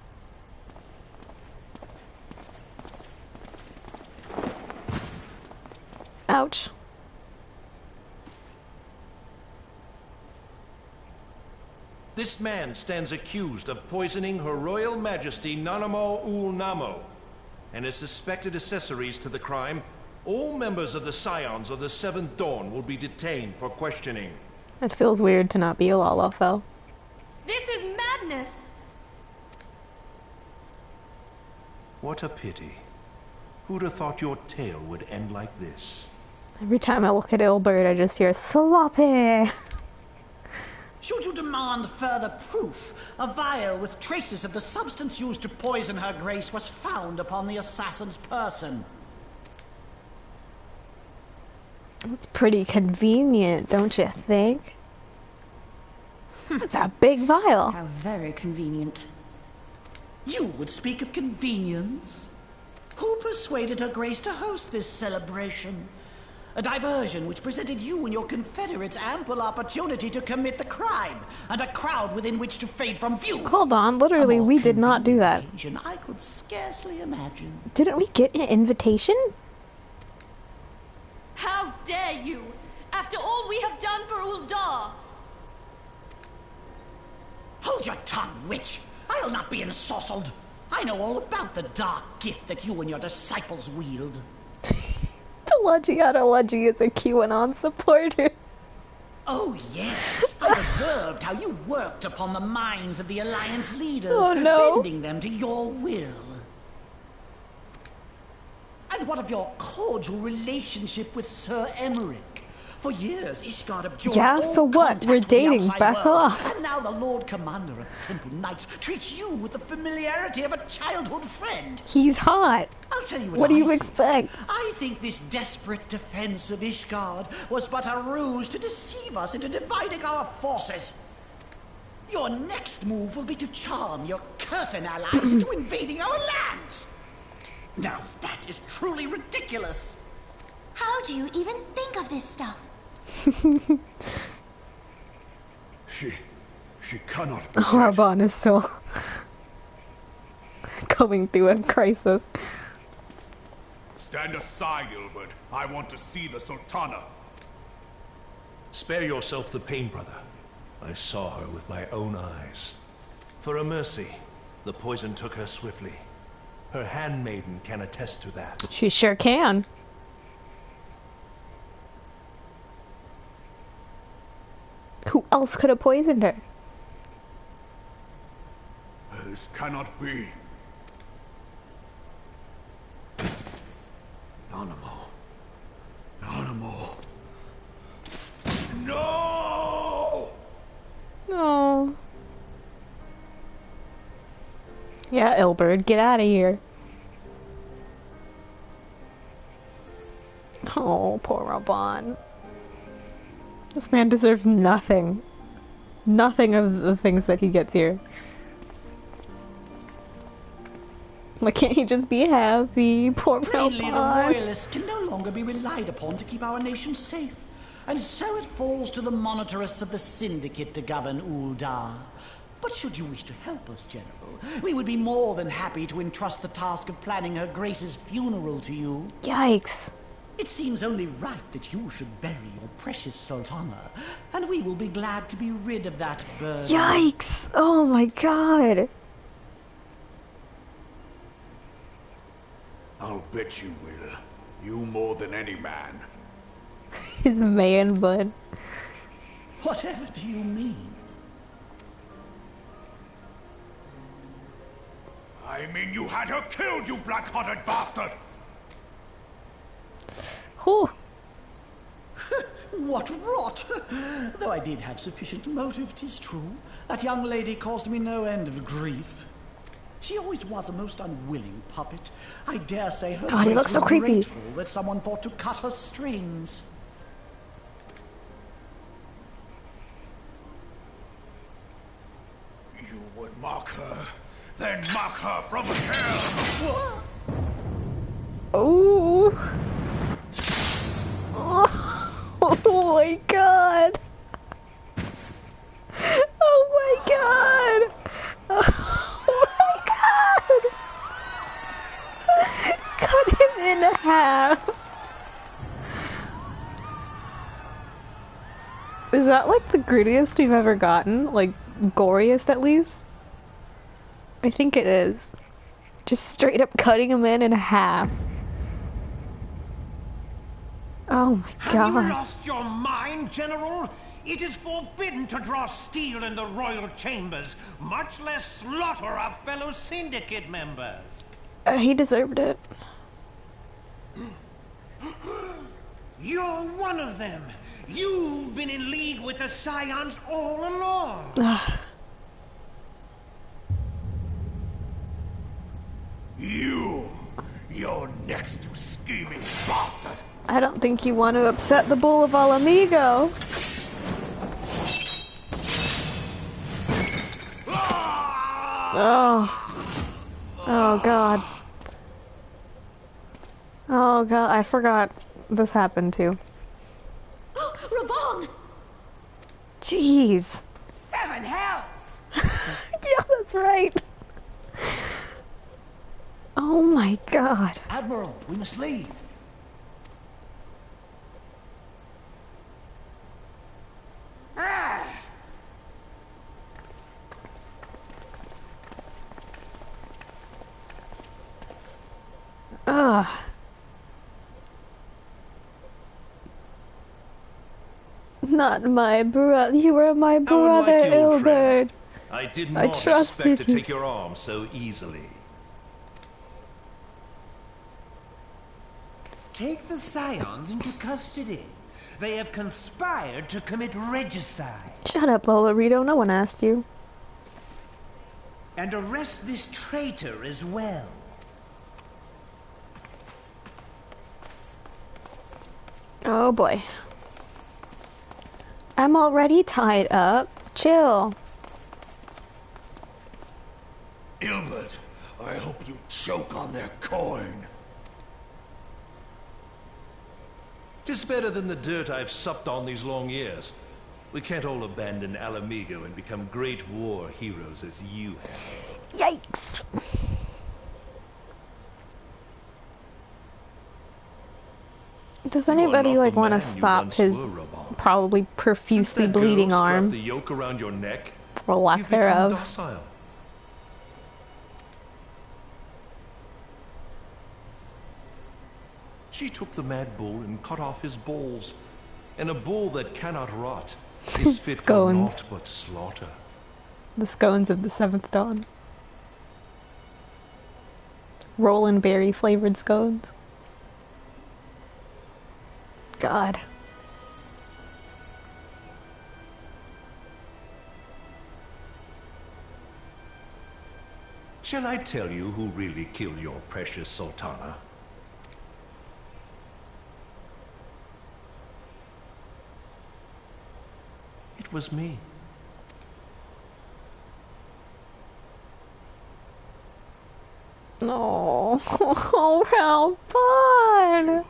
Ouch. This man stands accused of poisoning Her Royal Majesty Nanamo Ul Namo, and his suspected accessories to the crime. All members of the Scions of the Seventh Dawn will be detained for questioning. It feels weird to not be a Lalafell. This is madness! What a pity. Who'd have thought your tale would end like this? Every time I look at Ilbert, I just hear sloppy. Should you demand further proof, a vial with traces of the substance used to poison her grace was found upon the assassin's person. That's pretty convenient, don't you think? It's a big vial. How very convenient. You would speak of convenience? Who persuaded her grace to host this celebration? A diversion which presented you and your confederates ample opportunity to commit the crime, and a crowd within which to fade from view. Hold on, literally, we did not do that. I could scarcely imagine. Didn't we get an invitation? How dare you! After all we have done for Uldar! Hold your tongue, witch! I'll not be ensorcelled. I know all about the dark gift that you and your disciples wield. Telegiatology is a QAnon supporter. Oh yes, I've observed how you worked upon the minds of the Alliance leaders, bending them to your will. And what of your cordial relationship with Sir Emmerich? For years, Ishgard abjured all so what? We're dating. Back off. And now the Lord Commander of the Temple Knights treats you with the familiarity of a childhood friend. He's hot. I'll tell you what do you expect? I think this desperate defense of Ishgard was but a ruse to deceive us into dividing our forces. Your next move will be to charm your Kurthan allies into invading our lands. Now that is truly ridiculous. How do you even think of this stuff? She cannot be Arbon is still going through a crisis. Stand aside, Ilbert. I want to see the Sultana. Spare yourself the pain, brother. I saw her with my own eyes. For a mercy, the poison took her swiftly. Her handmaiden can attest to that. She sure can. Who else could have poisoned her? This cannot be. Nanamo. No! No. Yeah, Ilbert, get out of here. Oh, poor Arbon. This man deserves nothing. Nothing of the things that he gets here. Why can't he just be happy? Poor Plainly, the Arbon. Royalists can no longer be relied upon to keep our nation safe. And so it falls to the monitorists of the Syndicate to govern Uldar. But should you wish to help us, General, we would be more than happy to entrust the task of planning Her Grace's funeral to you. Yikes. It seems only right that you should bury your precious Sultana, and we will be glad to be rid of that burden. Yikes! Oh my god! I'll bet you will. You more than any man. He's a man, bud. Whatever do you mean? I mean you had her killed, you black-hearted bastard! Whew. What rot! Though I did have sufficient motive, 'tis true. That young lady caused me no end of grief. She always was a most unwilling puppet. I dare say her God, he Grace looks was so creepy. grateful that someone thought to cut her strings. You would mock her, then mock her from hell! Oh. Oh my god! Oh my god! Oh my god! Cut him in half! Is that like the grittiest we've ever gotten? Like, goriest at least? I think it is. Just straight up cutting him in half. Oh my god. Have you lost your mind, General? It is forbidden to draw steel in the royal chambers, much less slaughter our fellow syndicate members. He deserved it. You're one of them. You've been in league with the Scions all along. You're next, you scheming bastard. I don't think you want to upset the Bull of Alamigo. Oh. Oh god. Oh god, I forgot this happened too. Raban! Jeez. 7 hells! Yeah, that's right. Oh my god. Admiral, we must leave. Ugh. Not my brother. You were my brother, Unlike you, old Ilbert. friend, I did not trusted expect to you. take your arm so easily. Take the Scions into custody. They have conspired to commit regicide. Shut up, Lola Rito. No one asked you. And arrest this traitor as well. Oh boy. I'm already tied up. Chill. Ilbert, I hope you choke on their coin. Tis better than the dirt I've supped on these long years. We can't all abandon Alamigo and become great war heroes as you have. Yikes. Does anybody like want to stop his probably profusely bleeding arm? The yoke around your neck, for lack thereof. Docile. She took the mad bull and cut off his balls, and a bull that cannot rot is fit for naught but slaughter. The scones of the 7th dawn. Rollin' berry flavored scones. God. Shall I tell you who really killed your precious Sultana? It was me. Oh, oh, how fun!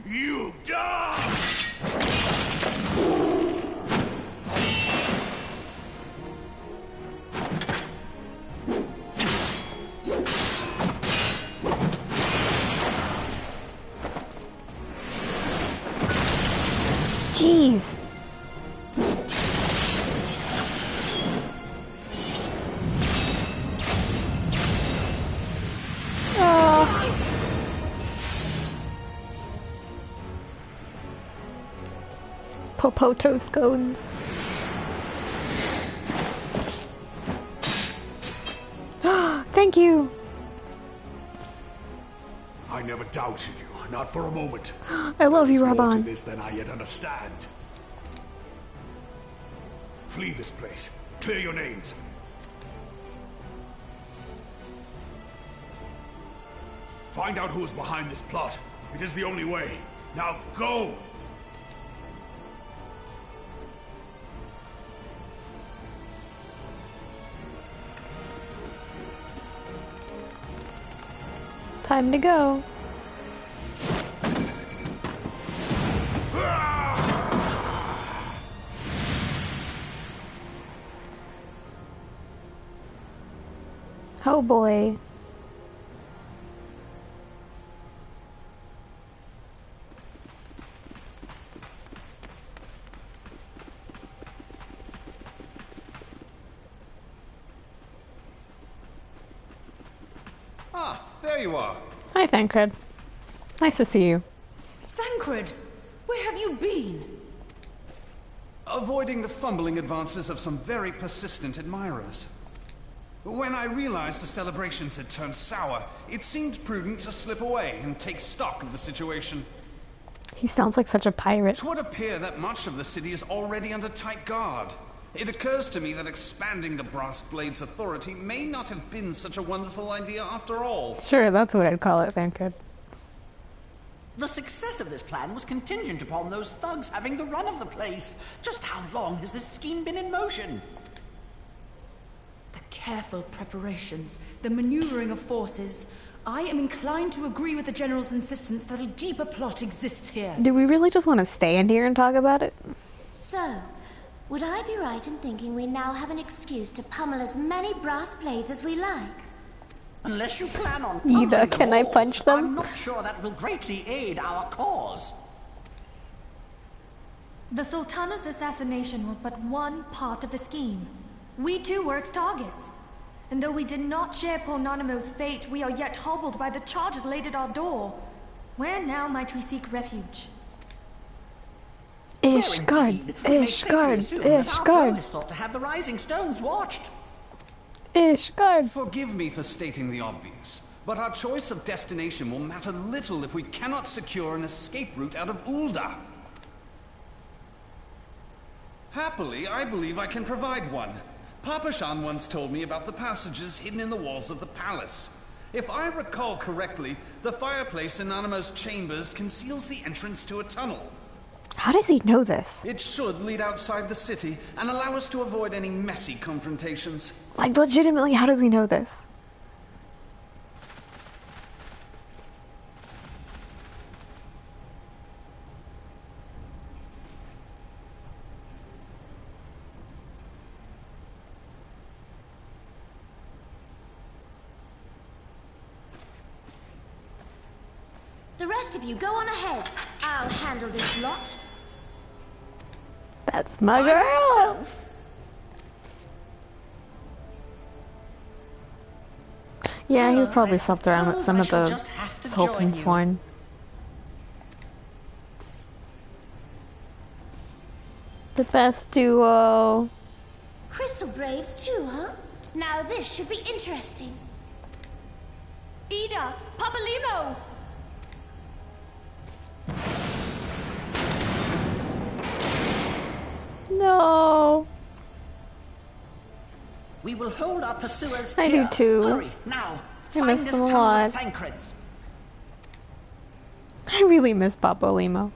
You die! Popoto scones. Thank you! I never doubted you, not for a moment. I love you, There's more to Raban. this than I yet understand. Flee this place. Clear your names. Find out who is behind this plot. It is the only way. Now go! Time to go. Oh boy. Ah, there you are. Hi, Thancred. Nice to see you. Thancred, where have you been? Avoiding the fumbling advances of some very persistent admirers. When I realized the celebrations had turned sour, it seemed prudent to slip away and take stock of the situation. He sounds like such a pirate. It would appear that much of the city is already under tight guard. It occurs to me that expanding the Brass Blade's authority may not have been such a wonderful idea after all. Sure, that's what I'd call it, Thancred. The success of this plan was contingent upon those thugs having the run of the place. Just how long has this scheme been in motion? The careful preparations, the maneuvering of forces. I am inclined to agree with the General's insistence that a deeper plot exists here. Do we really just want to stand here and talk about it? So, would I be right in thinking we now have an excuse to pummel as many brass blades as we like? Unless you plan on pummeling Ida, them can I all, punch them? I'm not sure that will greatly aid our cause. The Sultana's assassination was but one part of the scheme. We too were its targets. And though we did not share poor Nanamo's fate, we are yet hobbled by the charges laid at our door. Where now might we seek refuge? Ishgard, Ishgard, Ishgard. Is thought to have the rising stones watched. Ishgard. Forgive me for stating the obvious, but our choice of destination will matter little if we cannot secure an escape route out of Ul'dah. Happily, I believe I can provide one. Papashan once told me about the passages hidden in the walls of the palace. If I recall correctly, the fireplace in Nanamo's chambers conceals the entrance to a tunnel. How does he know this? It should lead outside the city and allow us to avoid any messy confrontations. Like, legitimately, how does he know this? The rest of you go on ahead. I'll handle this lot. That's my girl! Yeah, he's probably slept around with some of the Sultan's swine. The best duo. Crystal Braves too, huh? Now this should be interesting. Ida! Papalimo! No. We will hold our pursuers I here. do too. Hurry, now. I Find miss this them a tunnel lot. of Thancreds. I really miss Papalimo.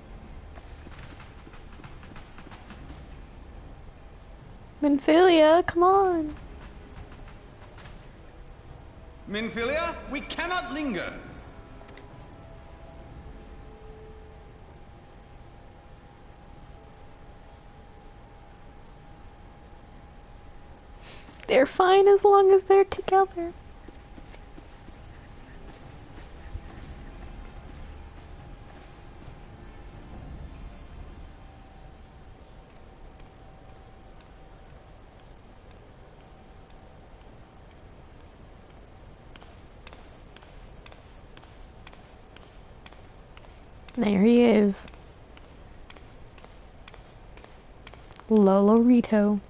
Minfilia, come on. Minfilia, we cannot linger. They're fine as long as they're together. There he is. Lolorito.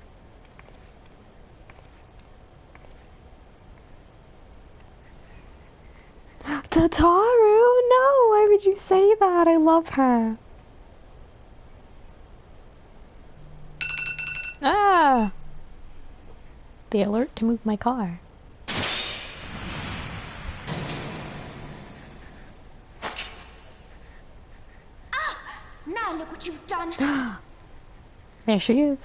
Tataru! No! Why would you say that? I love her. Ah! The alert to move my car. Ah! Now look what you've done. There she is.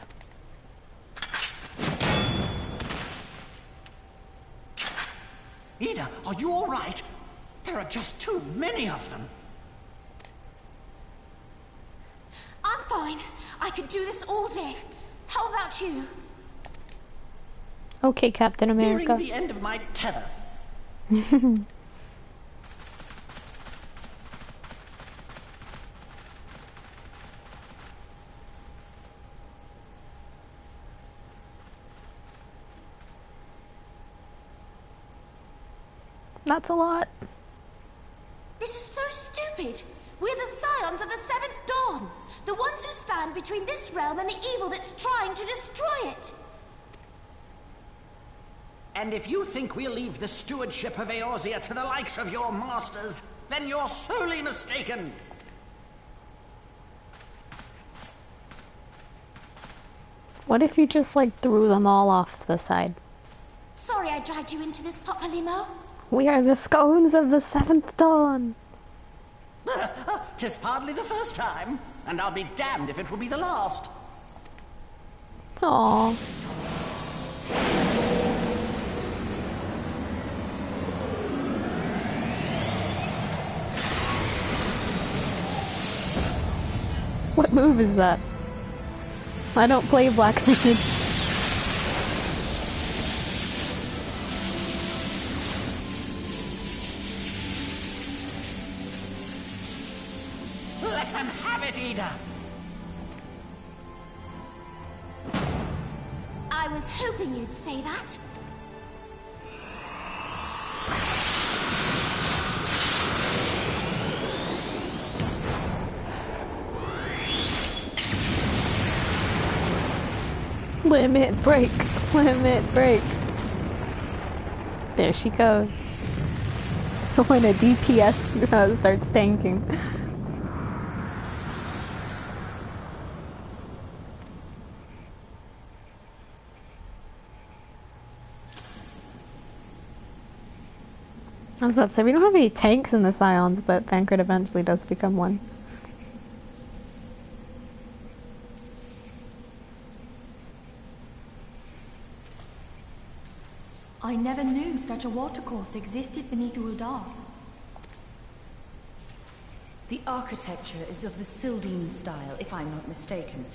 Ida, are you all right? There are just too many of them. I'm fine. I could do this all day. How about you? Okay, Captain America. Nearing the end of my tether. That's a lot. This is so stupid. We're the scions of the Seventh Dawn. The ones who stand between this realm and the evil that's trying to destroy it. And if you think we'll leave the stewardship of Eorzea to the likes of your masters, then you're sorely mistaken. What if you just, like, threw them all off the side? Sorry I dragged you into this, Papalymo. We are the scones of the Seventh Dawn. 'Tis hardly the first time, and I'll be damned if it will be the last. Aww. What move is that? I don't play Black Mage. Let them have it, Ida! I was hoping you'd say that. Limit break. Limit break. There she goes. When a DPS starts tanking. I was about to say, we don't have any tanks in the Scions, but Thancred eventually does become one. I never knew such a watercourse existed beneath Uldar. The architecture is of the Sildine style, if I'm not mistaken.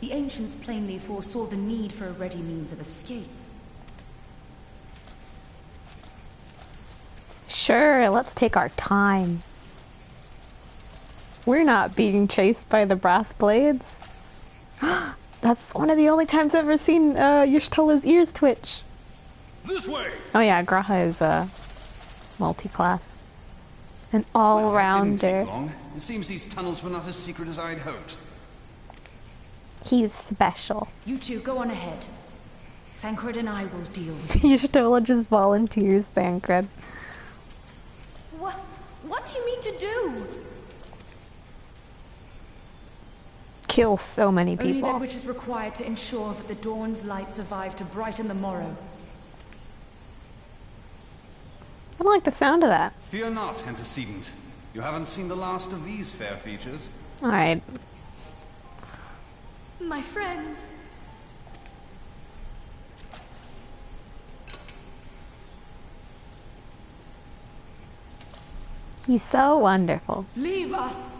The ancients plainly foresaw the need for a ready means of escape. Sure, let's take our time. We're not being chased by the brass blades. That's one of the only times I've ever seen Y'shtola's ears twitch. This way. Oh yeah, Graha is a multi-class. An all-rounder. Well, it seems these tunnels were not as secret as I'd hoped. He's special. You two go on ahead. Thancred and I will deal with this. Y'shtola just volunteers Thancred. What do you mean to do? Kill so many people. Only that which is required to ensure that the dawn's light survive to brighten the morrow. I don't like the sound of that. Fear not, antecedent. You haven't seen the last of these fair features. Alright. My friends. He's so wonderful. Leave us!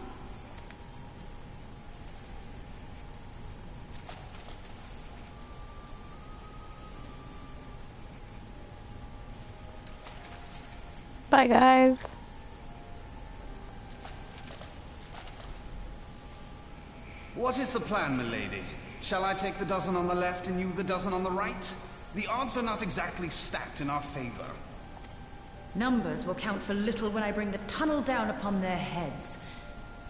Bye, guys. What is the plan, milady? Shall I take the dozen on the left and you the dozen on the right? The odds are not exactly stacked in our favor. Numbers will count for little when I bring the tunnel down upon their heads.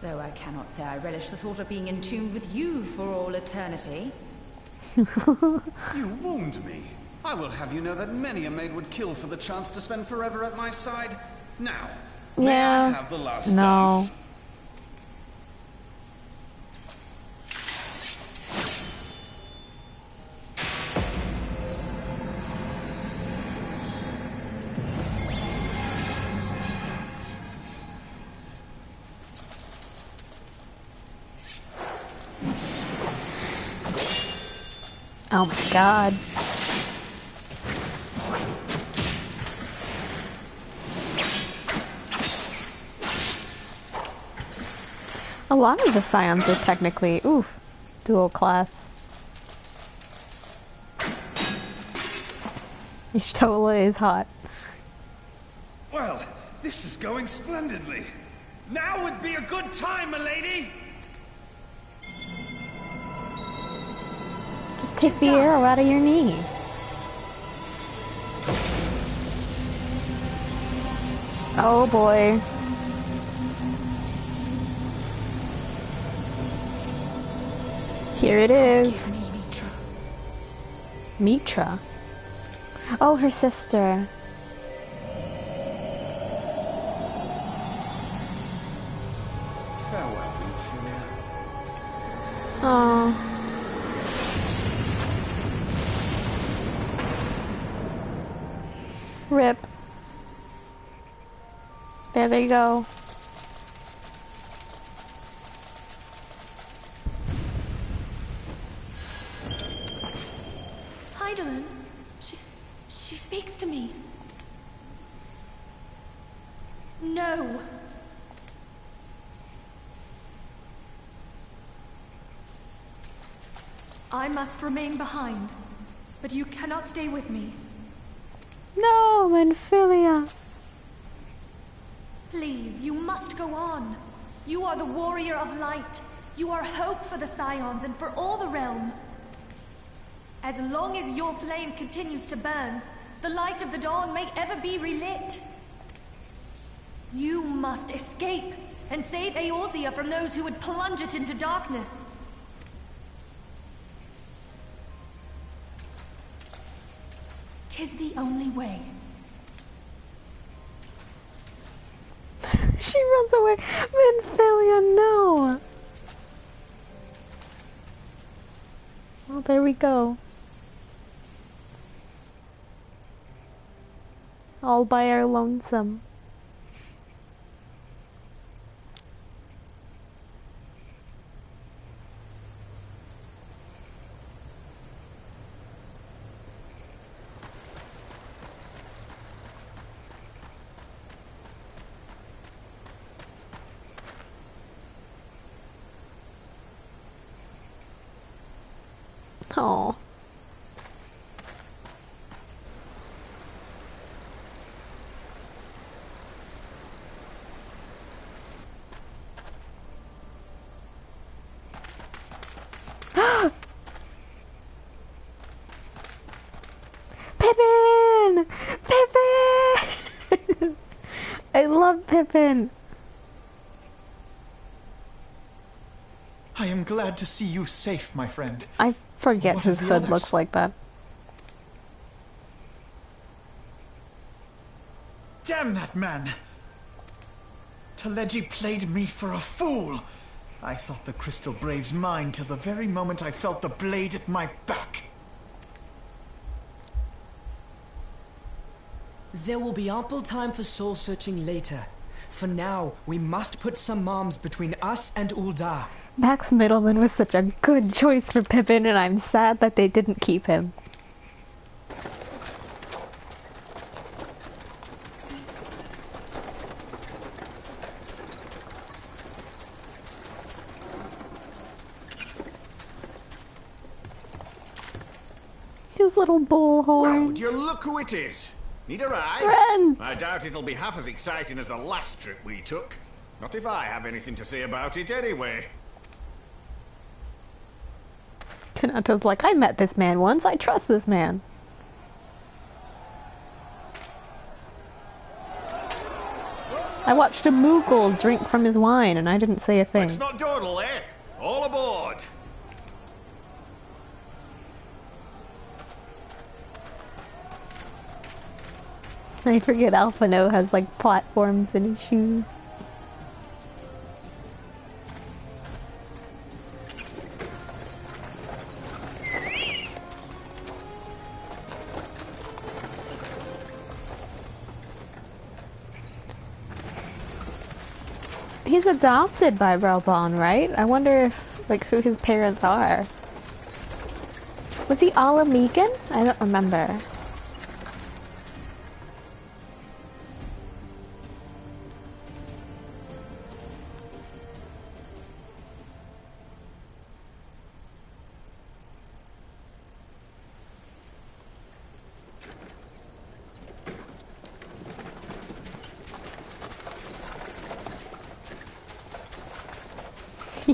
Though I cannot say I relish the thought of being entombed with you for all eternity. You wound me. I will have you know that many a maid would kill for the chance to spend forever at my side. Now, may I have the last dance? Oh my god. A lot of the Scions are technically, dual class. Ishtola is hot. Well, this is going splendidly. Now would be a good time, milady! Just take the arrow out of your knee. Oh boy. Here it is. Mitra. Oh, her sister. Farewell, Ophelia. Oh. Rip. There they go. Heidelin, she speaks to me. No. I must remain behind, but you cannot stay with me. No, Ophelia. Please, you must go on. You are the warrior of light. You are hope for the Scions and for all the realm. As long as your flame continues to burn, the light of the dawn may ever be relit. You must escape and save Eorzea from those who would plunge it into darkness. Tis the only way. She runs away. Ophelia, no. Well, there we go. All by our lonesome. Oh. Pippin! Pippin! I love Pippin. I am glad to see you safe, my friend. I forget his hood looks like that. Damn that man! Teleji played me for a fool! I thought the Crystal Brave's mine till the very moment I felt the blade at my back. There will be ample time for soul-searching later. For now, we must put some arms between us and Ul'dah. Max Middleman was such a good choice for Pippin, and I'm sad that they didn't keep him. His little bullhorn. Well, would you look who it is? Need a ride? Friend. I doubt it'll be half as exciting as the last trip we took. Not if I have anything to say about it anyway. Kanato's like, I met this man once, I trust this man. I watched a Moogle drink from his wine and I didn't say a thing. Let's not dawdle, eh? All aboard! I forget Alphino has like platforms in his shoes. He's adopted by Raubon, right? I wonder if, like, who his parents are. Was he Alamegan? I don't remember.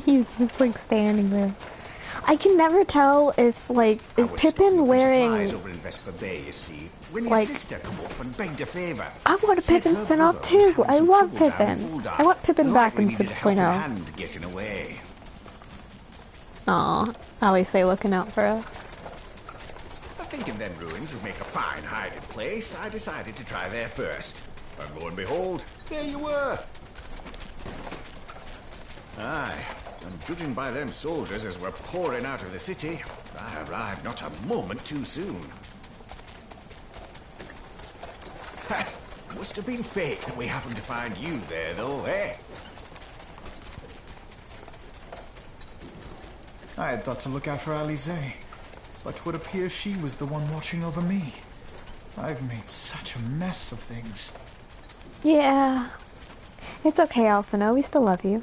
He's just like standing there. I can never tell if like is Pippin wearing over in Vesper Bay, you see, when your like sister come up and begged a favour. I want a Pippin spin-off too. I love Pippin. I want Pippin back in 6.0. Getting away. Aw, I always say looking out for us. Thinking them ruins would make a fine hiding place, I decided to try there first. And lo and behold, there you were. Aye, and judging by them soldiers as were pouring out of the city, I arrived not a moment too soon. Ha! Must have been fate that we happened to find you there, though, eh? I had thought to look out for Alize, but 'twould appear she was the one watching over me. I've made such a mess of things. Yeah. It's okay, Alphino. We still love you.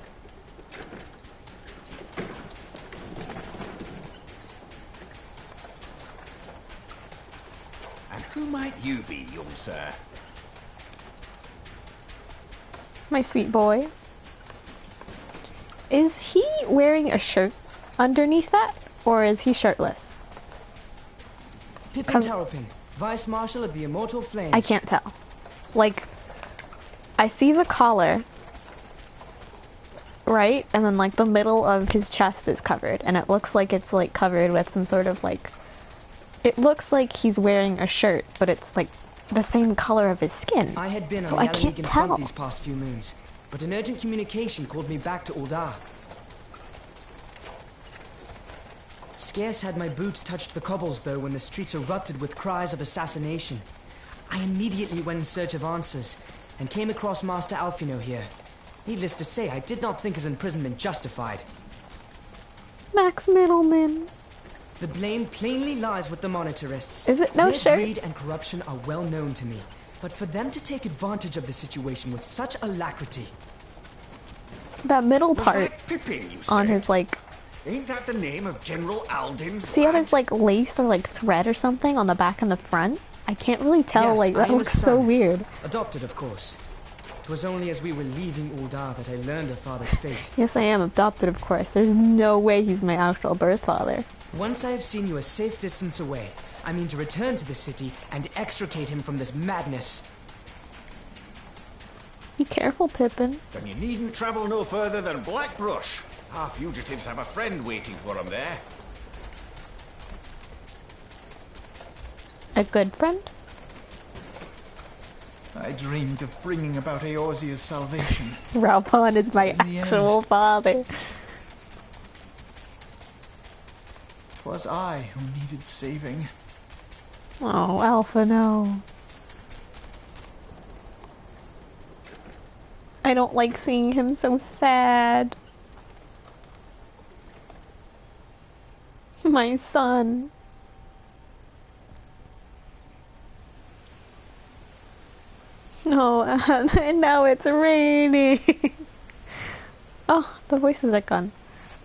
And who might you be, young sir? My sweet boy. Is he wearing a shirt underneath that? Or is he shirtless? Pippin Terrapin, Vice Marshal of the Immortal Flames. I can't tell. Like, I see the collar, right? And then like the middle of his chest is covered. And it looks like it's like covered with some sort of like... It looks like he's wearing a shirt, but it's like the same color of his skin. I had been so on I the can't Allegan tell. front these past few moons, but an urgent communication called me back to Uldar. Scarce had my boots touched the cobbles, though, when the streets erupted with cries of assassination. I immediately went in search of answers, and came across Master Alphino here. Needless to say, I did not think his imprisonment justified. Max Middleman. The blame plainly lies with the Monitarists. Is it no Their shirt? greed and corruption are well known to me, but for them to take advantage of the situation with such alacrity... That middle Was part that Pippin, you on said? his like... Ain't that the name of General Alden's See how lad? there's like lace or like thread or something on the back and the front? I can't really tell, Yes, like I that am looks his so son. weird. Adopted, of course. It was only as we were leaving Uldar that I learned of father's fate. Yes, I am adopted, of course. There's no way he's my actual birth father. Once I have seen you a safe distance away, I mean to return to the city and extricate him from this madness. Be careful, Pippin. Then you needn't travel no further than Blackbrush. Our fugitives have a friend waiting for them there. A good friend? I dreamed of bringing about Eorzea's salvation. Raubon is my In the actual end, father. 'twas I who needed saving. Oh, Alpha, no. I don't like seeing him so sad. My son. No, and now it's raining. Oh, the voices are gone.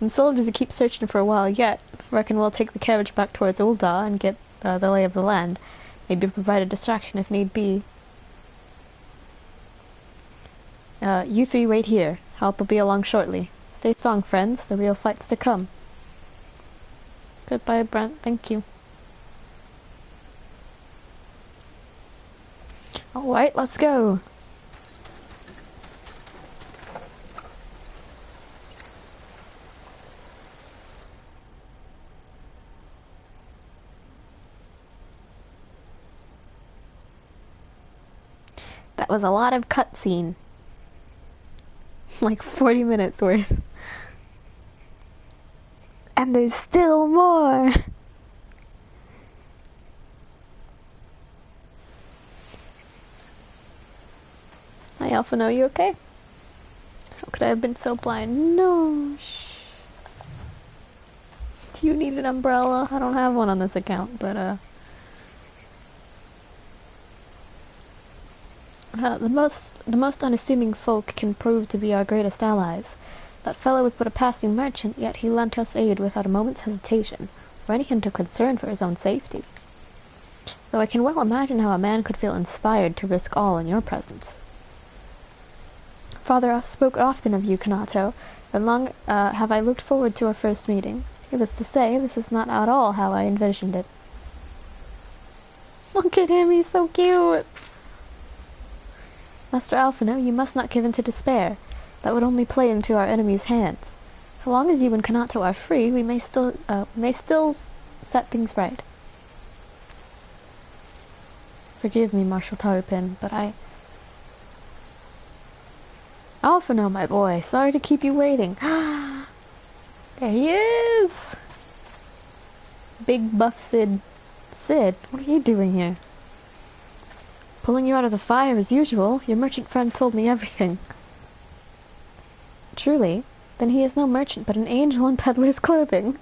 I'm still just to keep searching for a while yet. Reckon we'll take the carriage back towards Uldar and get the lay of the land. Maybe provide a distraction if need be. You three wait here. Help will be along shortly. Stay strong, friends. The real fight's to come. Goodbye, Brent. Thank you. Alright, let's go. That was a lot of cutscene. Like 40 minutes worth. And there's still more! Hi Alphino, are you okay? How could I have been so blind? No. Do you need an umbrella? I don't have one on this account, but the most unassuming folk can prove to be our greatest allies. That fellow was but a passing merchant, yet he lent us aid without a moment's hesitation, or any hint of concern for his own safety. Though I can well imagine how a man could feel inspired to risk all in your presence. Father spoke often of you, Kanato, and long have I looked forward to our first meeting. Needless to say, this is not at all how I envisioned it. Look at him, he's so cute! Master Alphino, you must not give in to despair. That would only play into our enemy's hands. So long as you and Kanato are free, we may still set things right. Forgive me, Marshal Tarupin, but Alphino, my boy, sorry to keep you waiting. There he is! Big buff Sid. Sid, what are you doing here? Pulling you out of the fire as usual. Your merchant friend told me everything. Truly? Then he is no merchant, but an angel in peddler's clothing.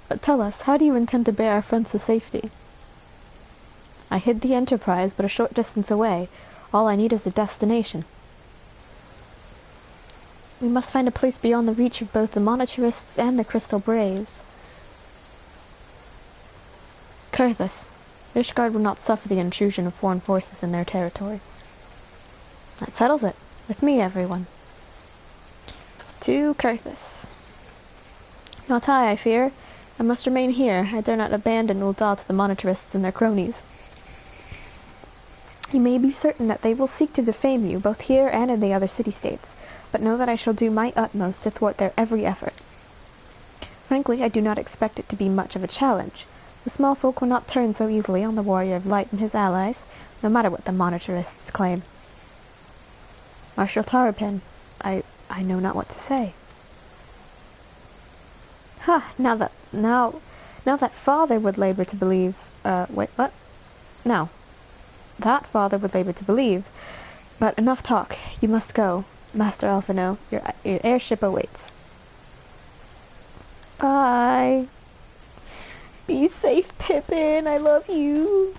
But tell us, how do you intend to bear our friends to safety? I hid the Enterprise, but a short distance away. All I need is a destination. We must find a place beyond the reach of both the Monetarists and the Crystal Braves. Kurthus. Ishgard would not suffer the intrusion of foreign forces in their territory. That settles it. With me, everyone. To Kurthus. Not I fear. I must remain here. I dare not abandon Ul'dah to the Monetarists and their cronies. You may be certain that they will seek to defame you, both here and in the other city-states, but know that I shall do my utmost to thwart their every effort. Frankly, I do not expect it to be much of a challenge. The small folk will not turn so easily on the Warrior of Light and his allies, no matter what the Monetarists claim. Marshal Tarupin, I know not what to say. Ha! Now that father would labor to believe. Wait, what? No. That father would labor to believe. But enough talk. You must go. Master Alphino, your airship awaits. Bye. Be safe, Pippin. I love you.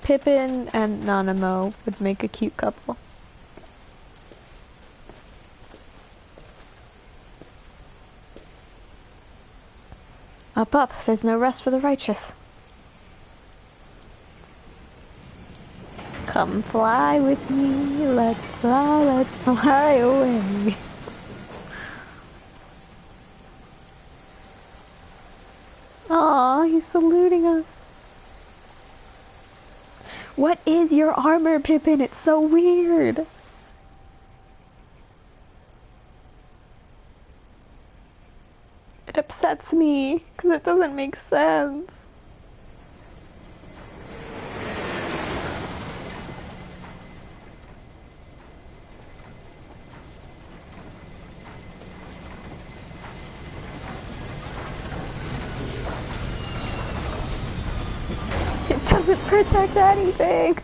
Pippin and Nanamo would make a cute couple. Up, up. There's no rest for the righteous. Come fly with me. Let's fly away. Aw, he's saluting us. What is your armor, Pippin? It's so weird. It upsets me, because it doesn't make sense. It doesn't protect anything.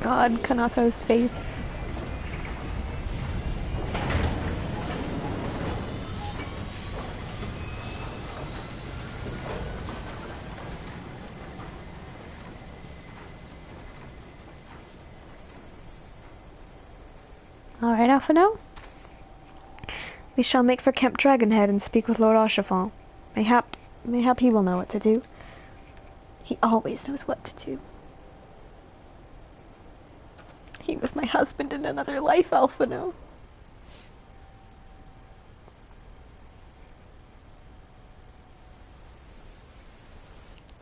God, Kanato's face. Alright, Alphino. We shall make for Camp Dragonhead and speak with Lord Archifant. Mayhap he will know what to do. He always knows what to do. He was my husband in another life, Alphino.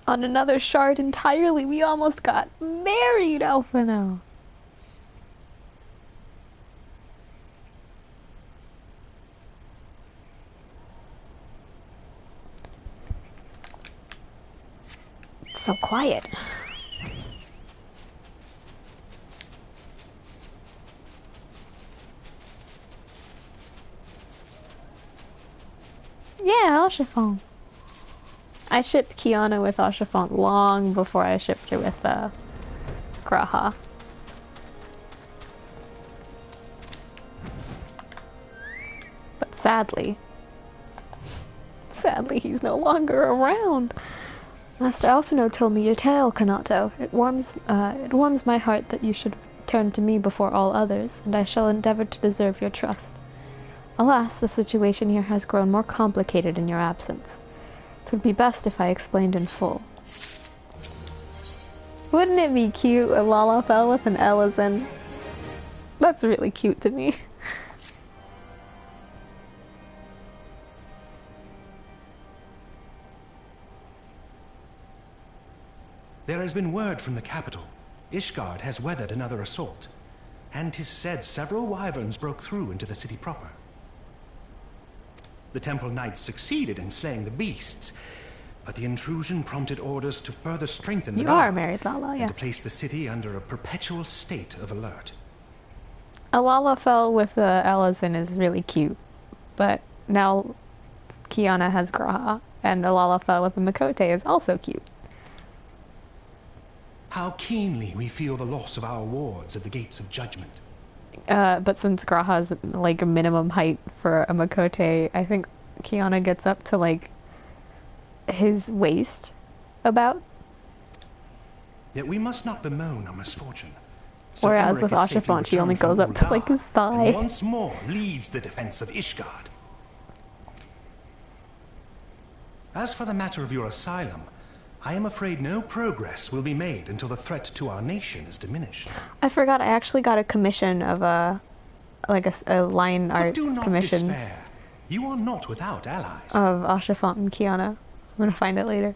On another shard entirely, we almost got married, Alphino. so quiet. Yeah, Oshifon. I shipped Kiana with Oshifon long before I shipped her with Graha. But sadly he's no longer around. Master Alphino told me your tale, Kanato. It warms my heart that you should turn to me before all others, and I shall endeavor to deserve your trust. Alas, the situation here has grown more complicated in your absence. It would be best if I explained in full. Wouldn't it be cute, a Lalafell with an Elezen? That's really cute to me. There has been word from the capital. Ishgard has weathered another assault, and 'tis said several wyverns broke through into the city proper. The Temple Knights succeeded in slaying the beasts, but the intrusion prompted orders to further strengthen the You guard are married, Lala, yeah. and to place the city under a perpetual state of alert. A Lalafell with a Elezen is really cute, but now Kiana has Graha, and a Lalafell with a Makote is also cute. How keenly we feel the loss of our wards at the gates of judgment. But since Graha's like a minimum height for a Makote, I think Kiana gets up to like his waist about. Yet we must not bemoan our misfortune. Whereas with Oshifon, she only goes up to like his thigh. And once more leads the defense of Ishgard. As for the matter of your asylum, I am afraid no progress will be made until the threat to our nation is diminished. I forgot I actually got a commission of a line art do not commission. Despair. You are not without allies. Of Oshifon and Kiana. I'm gonna find it later.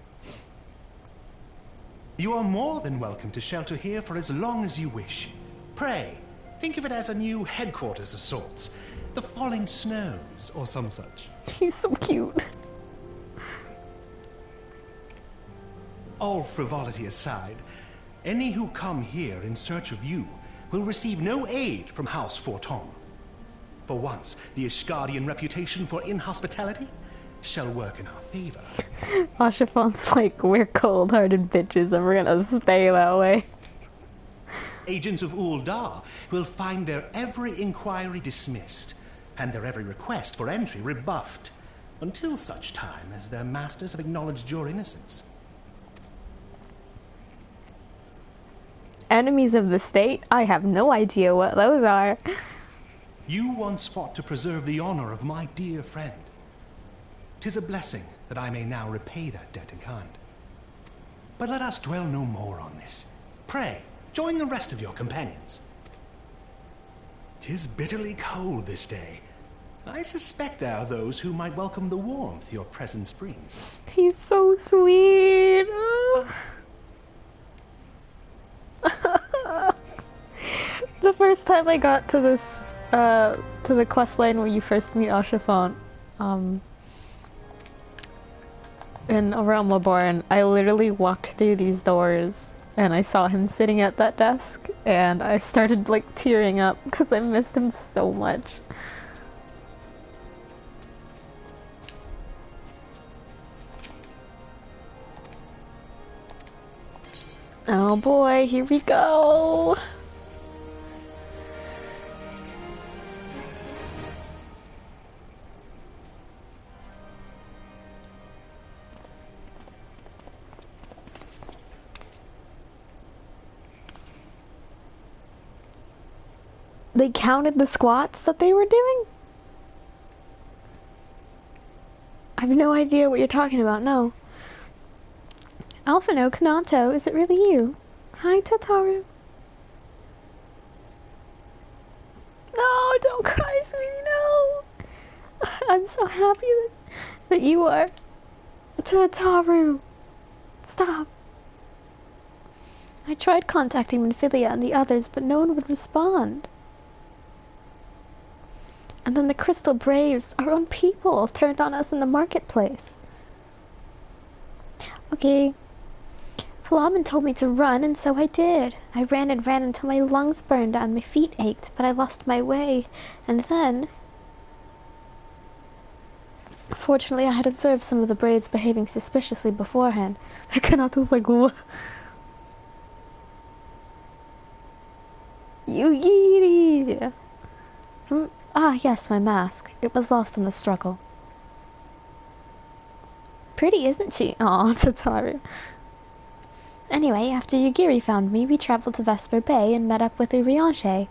You are more than welcome to shelter here for as long as you wish. Pray, think of it as a new headquarters of sorts. The Falling Snows, or some such. He's so cute. All frivolity aside, any who come here in search of you will receive no aid from House Forton. For once, the Ishgardian reputation for inhospitality shall work in our favor. Oshifon's like, we're cold-hearted bitches and we're gonna stay that way. Agents of Uldar will find their every inquiry dismissed and their every request for entry rebuffed until such time as their masters have acknowledged your innocence. Enemies of the state? I have no idea what those are. You once fought to preserve the honor of my dear friend. 'Tis a blessing that I may now repay that debt in kind. But let us dwell no more on this. Pray, join the rest of your companions. 'Tis bitterly cold this day. I suspect there are those who might welcome the warmth your presence brings. He's so sweet. The first time I got to this, to the quest line where you first meet Oshifon, in Realm Laborn, I literally walked through these doors and I saw him sitting at that desk and I started like tearing up because I missed him so much. Oh boy, here we go! They counted the squats that they were doing? I have no idea what you're talking about, no. Alphino, Kanato, is it really you? Hi, Tataru. No, don't cry, sweetie, no! I'm so happy that you are... Tataru! Stop. I tried contacting Minfilia and the others, but no one would respond. And then the Crystal Braves, our own people, turned on us in the marketplace. Okay. Flamen told me to run, and so I did. I ran and ran until my lungs burned and my feet ached, but I lost my way. And then... Fortunately, I had observed some of the Braves behaving suspiciously beforehand. I cannot just like, what? You Ah, yes, my mask. It was lost in the struggle. Pretty, isn't she? Aw, Tataru. Anyway, after Yugiri found me, we traveled to Vesper Bay and met up with Urianger.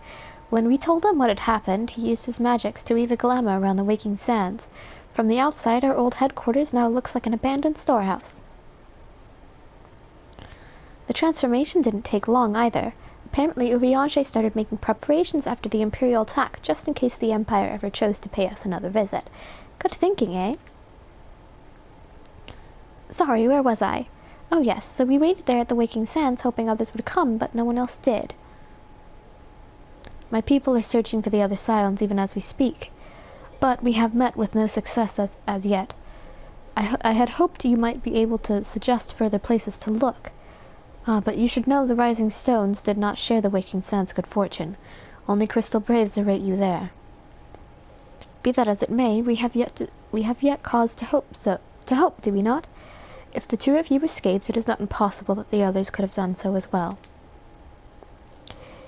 When we told him what had happened, he used his magics to weave a glamour around the waking sands. From the outside, our old headquarters now looks like an abandoned storehouse. The transformation didn't take long either. Apparently, Urianger started making preparations after the Imperial attack, just in case the Empire ever chose to pay us another visit. Good thinking, eh? Sorry, where was I? Oh yes, so we waited there at the Waking Sands, hoping others would come, but no one else did. My people are searching for the other Scions even as we speak, but we have met with no success as yet. I had hoped you might be able to suggest further places to look. But you should know the Rising Stones did not share the Waking Sands' good fortune. Only Crystal Braves await you there. Be that as it may, we have yet cause to hope, do we not? If the two of you escaped, it is not impossible that the others could have done so as well.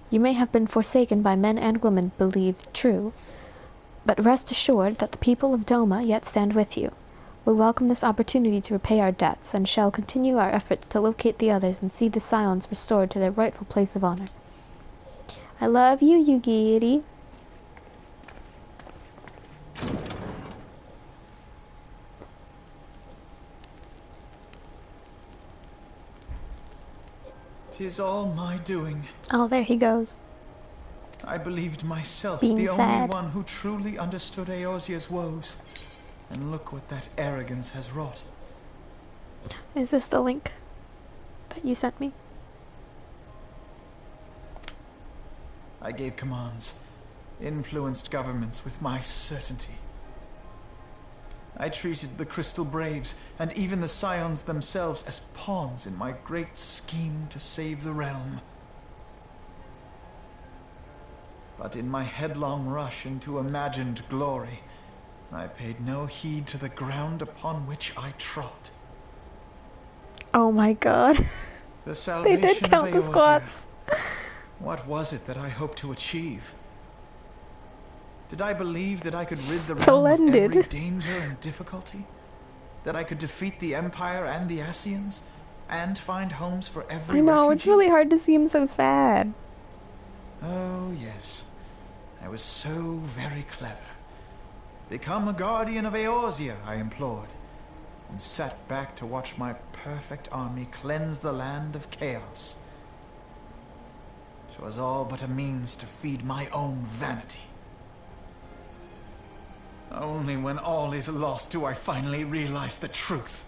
You may have been forsaken by men and women, believed true, but rest assured that the people of Doma yet stand with you. We welcome this opportunity to repay our debts, and shall continue our efforts to locate the others and see the Scions restored to their rightful place of honor. I love you, Yugiri. "'Tis all my doing." Oh, there he goes. I believed myself Being the sad. only one who truly understood Eorzea's woes. And look what that arrogance has wrought. Is this the link that you sent me? I gave commands, influenced governments with my certainty. I treated the Crystal Braves, and even the Scions themselves, as pawns in my great scheme to save the realm. But in my headlong rush into imagined glory, I paid no heed to the ground upon which I trod. Oh my god. The salvation They did count of the squad. Eorzea. What was it that I hoped to achieve? Did I believe that I could rid the realm of every danger and difficulty? That I could defeat the Empire and the Ascians? And find homes for every I know, refugee? it's really hard to see him so sad. Oh, yes. I was so very clever. Become a guardian of Eorzea, I implored, and sat back to watch my perfect army cleanse the land of chaos. 'Twas all but a means to feed my own vanity. Only when all is lost do I finally realize the truth.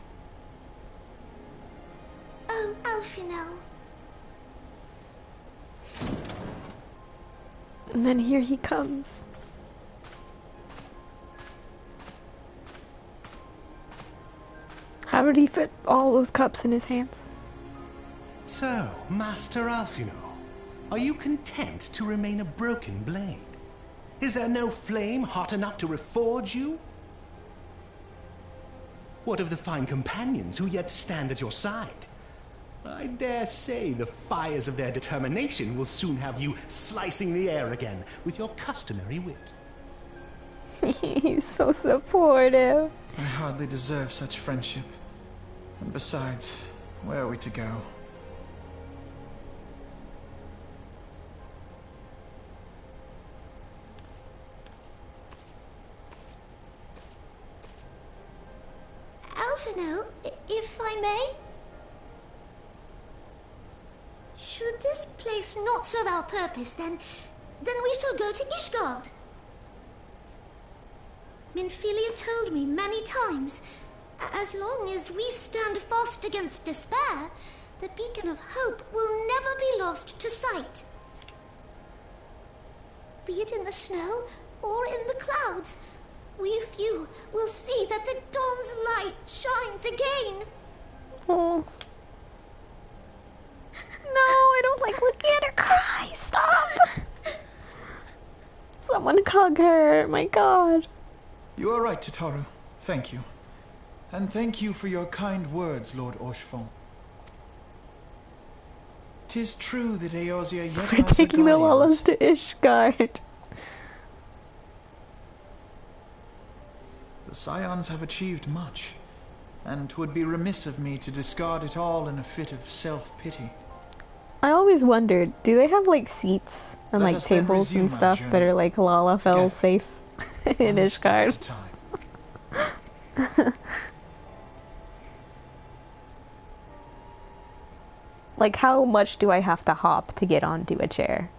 Oh, Alphino. And then here he comes. How did he fit all those cups in his hands? So, Master Alphino, are you content to remain a broken blade? Is there no flame hot enough to reforge you? What of the fine companions who yet stand at your side? I dare say the fires of their determination will soon have you slicing the air again with your customary wit. He's so supportive. I hardly deserve such friendship. And besides, where are we to go? Alphino, if I may? Should this place not serve our purpose, then we shall go to Ishgard. Minfilia told me many times, as long as we stand fast against despair, the beacon of hope will never be lost to sight. Be it in the snow or in the clouds, we few will see that the dawn's light shines again. Oh. I don't like looking at her cry. Stop! Someone hug her. My God. You are right, Tataru. Thank you. And thank you for your kind words, Lord Orchefort. 'Tis true that Eorzea yet We're has her taking the guardians. Lalas to Ishgard. The Scions have achieved much, and 'twould be remiss of me to discard it all in a fit of self-pity. I always wondered, do they have like seats and Let like us then tables and resume our stuff that journey are like Lalafell safe in One step at a Ishgard? time. Like, how much do I have to hop to get onto a chair?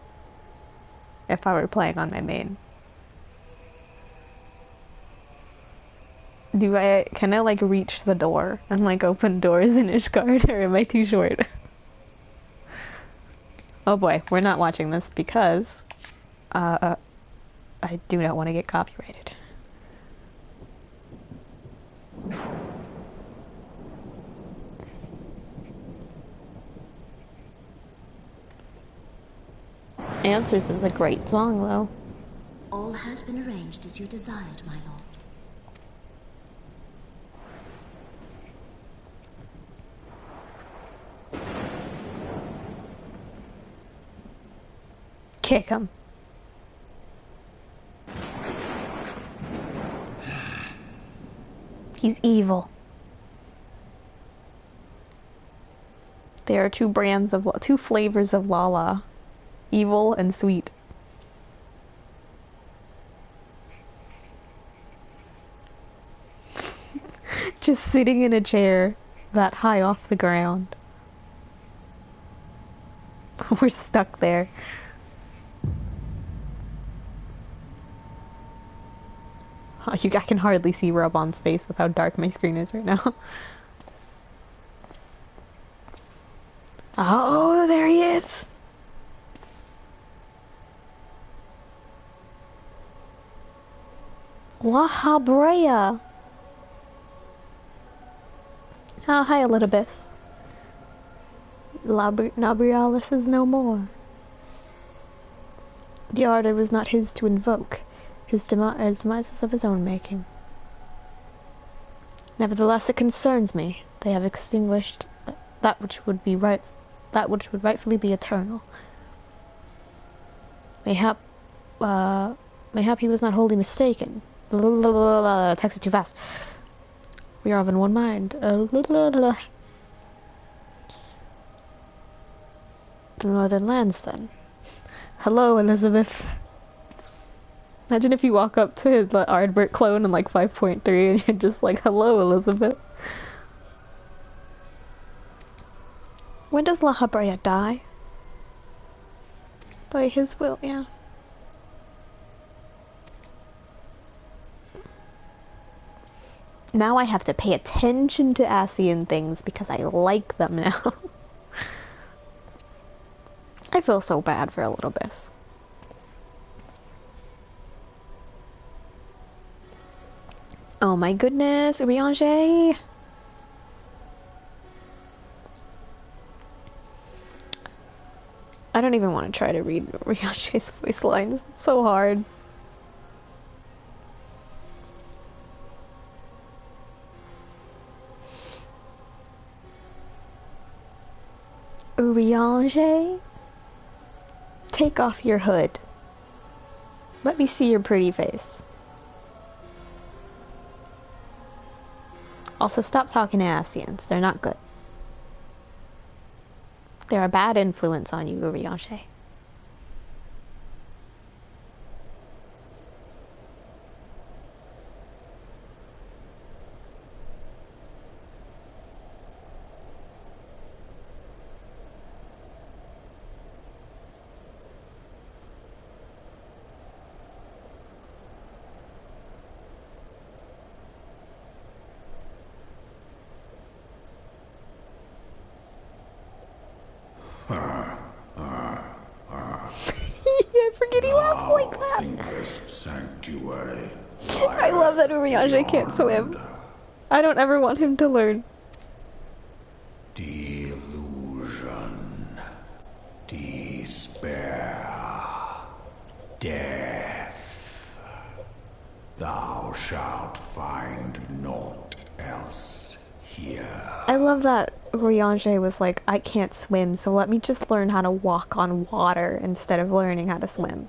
If I were playing on my main. Can I like reach the door and like open doors in Ishgard, or am I too short? Oh boy, we're not watching this because I do not want to get copyrighted. Answers is a great song, though. All has been arranged as you desired, my lord. Kick him. He's evil. There are two flavors of Lala. Evil and sweet. Just sitting in a chair that high off the ground. We're stuck there. I can hardly see Robon's face with how dark my screen is right now. Oh, there he is! La Habrea! Oh, hi, Elidibus. Nabrialis is no more. The ardor was not his to invoke. His demise was of his own making. Nevertheless, it concerns me. They have extinguished that which would rightfully be eternal. Mayhap he was not wholly mistaken. Text it too fast. We are of in one mind. The northern lands, then. Hello, Elizabeth. Imagine if you walk up to the Ardbert clone in like 5.3 and you're just like, hello, Elizabeth. When does La Habrea die? By his will, yeah. Now I have to pay attention to Ascian things because I like them now. I feel so bad for Elidibus. Oh my goodness, Urianger! I don't even want to try to read Urianger's voice lines. It's so hard. Urianger? Take off your hood. Let me see your pretty face. Also, stop talking to Ascians. They're not good. They're a bad influence on you, Urianger. I forget he laughs like that. Thinkest sanctuary. I love that Urianger can't swim. I don't ever want him to learn. Delusion. despair, death. Thou shalt find naught else here. I love that Riange was like, I can't swim, so let me just learn how to walk on water instead of learning how to swim.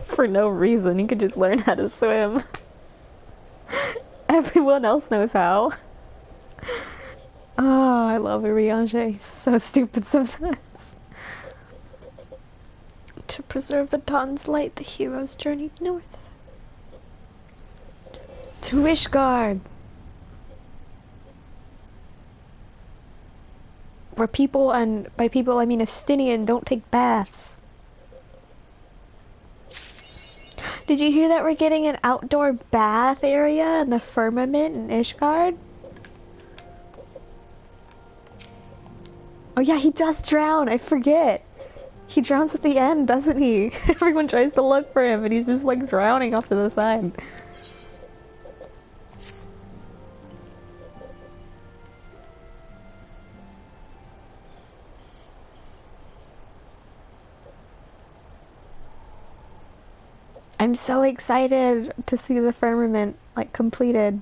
For no reason, you could just learn how to swim. Everyone else knows how. Oh, I love Riange. He's so stupid sometimes. To preserve the dawn's light, the heroes journeyed north. To Ishgard, where people, and by people I mean Estinian, don't take baths. Did you hear that we're getting an outdoor bath area in the firmament in Ishgard? Oh yeah, he does drown, I forget. He drowns at the end, doesn't he? Everyone tries to look for him and he's just like drowning off to the side. I'm so excited to see the firmament, like, completed.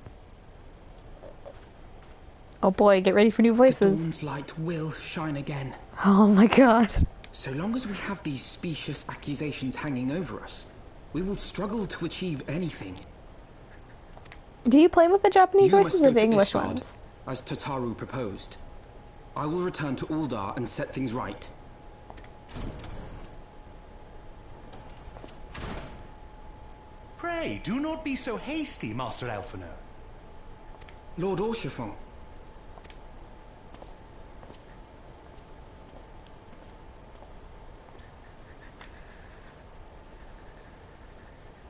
Oh boy, get ready for new voices. The dawn's light will shine again. Oh my god. So long as we have these specious accusations hanging over us, we will struggle to achieve anything. Do you play with the Japanese voices or the English Ishgard, ones? as Tataru proposed. I will return to Uldar and set things right. Pray, do not be so hasty, Master Alphino. Lord Orchiffon.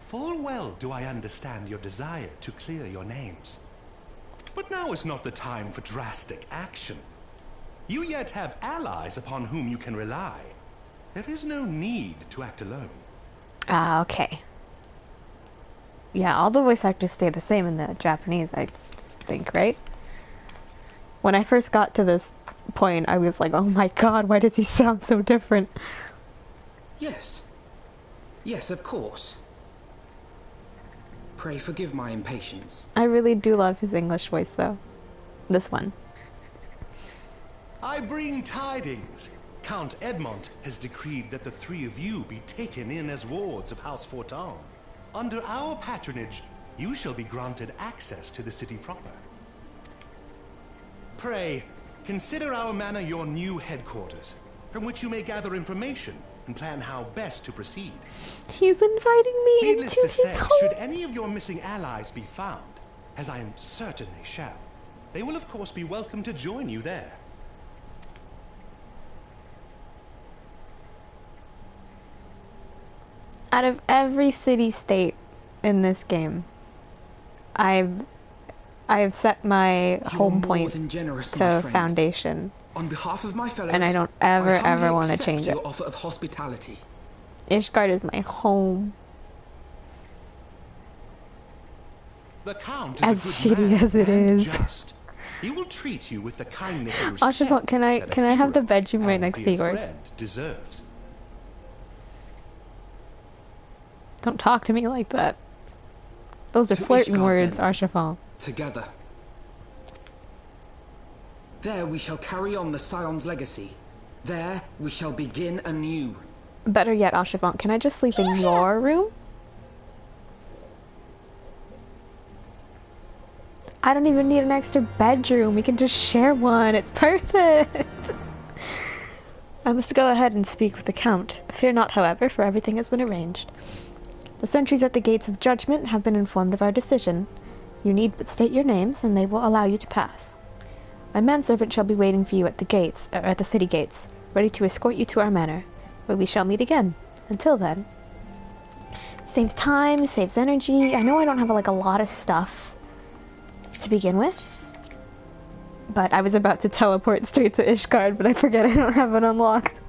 Full well do I understand your desire to clear your names. But now is not the time for drastic action. You yet have allies upon whom you can rely. There is no need to act alone. Ah, okay. Yeah, all the voice actors stay the same in the Japanese, I think, right? When I first got to this point, I was like, oh my god, why does he sound so different? Yes. Yes, of course. Pray forgive my impatience. I really do love his English voice, though. This one. I bring tidings. Count Edmont has decreed that the three of you be taken in as wards of House Fortin. Under our patronage, you shall be granted access to the city proper. Pray, consider our manor your new headquarters, from which you may gather information and plan how best to proceed. He's inviting me Needless into to his say, home. should any of your missing allies be found, as I am certain they shall, they will of course be welcome to join you there. Out of every city-state in this game, I've set my home point to Foundation. On behalf of my fellows, and I don't ever want to change it. Your offer of hospitality. Ishgard is my home. The Count is As a good shitty man as it and is. just. He will treat you with the kindness and respect Archibald, can I have the bedroom right next to yours? Deserves. Don't talk to me like that. Those are flirting words, Archibald. Together. There we shall carry on the Scion's legacy. There we shall begin anew. Better yet, Archibald, can I just sleep in your room? I don't even need an extra bedroom. We can just share one. It's perfect. I must go ahead and speak with the Count. Fear not, however, for everything has been arranged. The sentries at the gates of judgment have been informed of our decision. You need but state your names, and they will allow you to pass. My manservant shall be waiting for you at the gates, at the city gates, ready to escort you to our manor, where we shall meet again. Until then. Saves time, saves energy. I know I don't have like a lot of stuff to begin with, but I was about to teleport straight to Ishgard, but I forget I don't have it unlocked.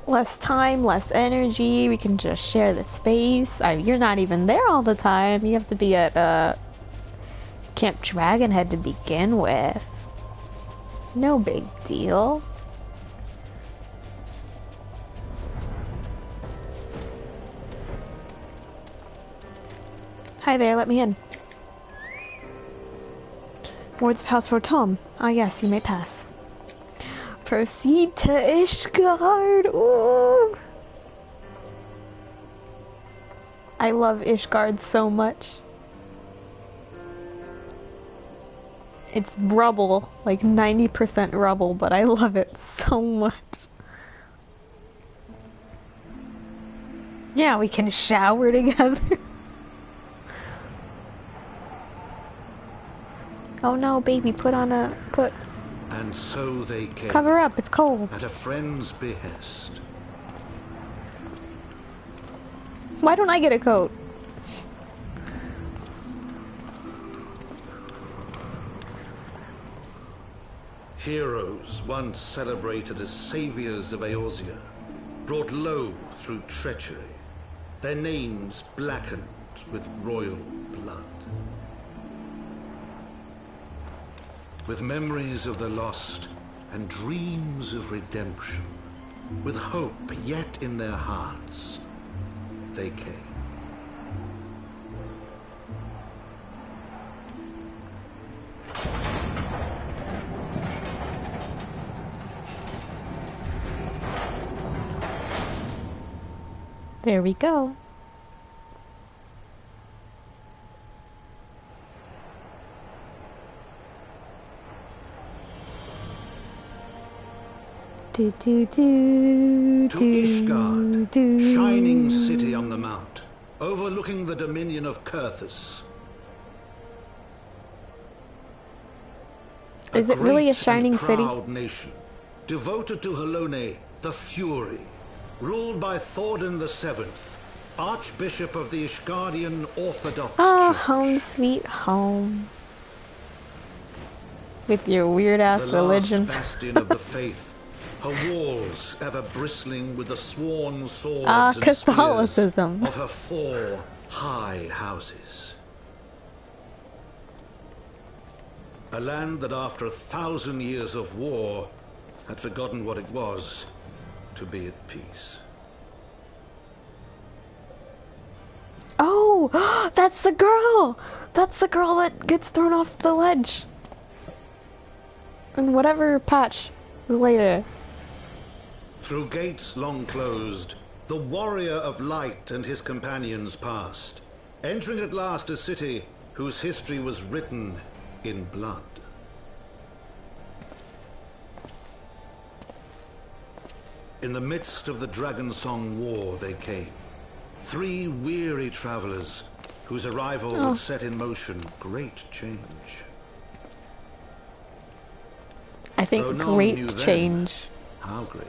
less time, less energy. We can just share the space. You're not even there all the time. You have to be at Camp Dragonhead to begin with. No big deal. Hi there, let me in. Ward's house for Tom. Ah yes, you may pass. Proceed to Ishgard. Ooh. I love Ishgard so much. It's rubble, like 90% rubble, but I love it so much. Yeah, we can shower together. Oh no, baby, put. And so they came. Cover up, it's cold. At a friend's behest. Why don't I get a coat? Heroes once celebrated as saviors of Eorzea, brought low through treachery, their names blackened with royal blood. With memories of the lost and dreams of redemption, with hope yet in their hearts, they came. There we go. To Ishgard, shining city on the mount, overlooking the dominion of Kurthus. Is it really a shining city? Proud nation, devoted to Halone, the Fury, ruled by Thordan VII, Archbishop of the Ishgardian Orthodox Church. Home sweet home. With your weird-ass religion. The last bastion of the faith, her walls ever bristling with the sworn swords and Catholicism. spears of her 4 high houses. A land that after 1,000 years of war had forgotten what it was to be at peace. Oh, that's the girl! That's the girl that gets thrown off the ledge. In whatever patch later. Through gates long closed, the warrior of light and his companions passed, entering at last a city whose history was written in blood. In the midst of the Dragonsong War they came. 3 weary travelers whose arrival would set in motion great change. I think great change how great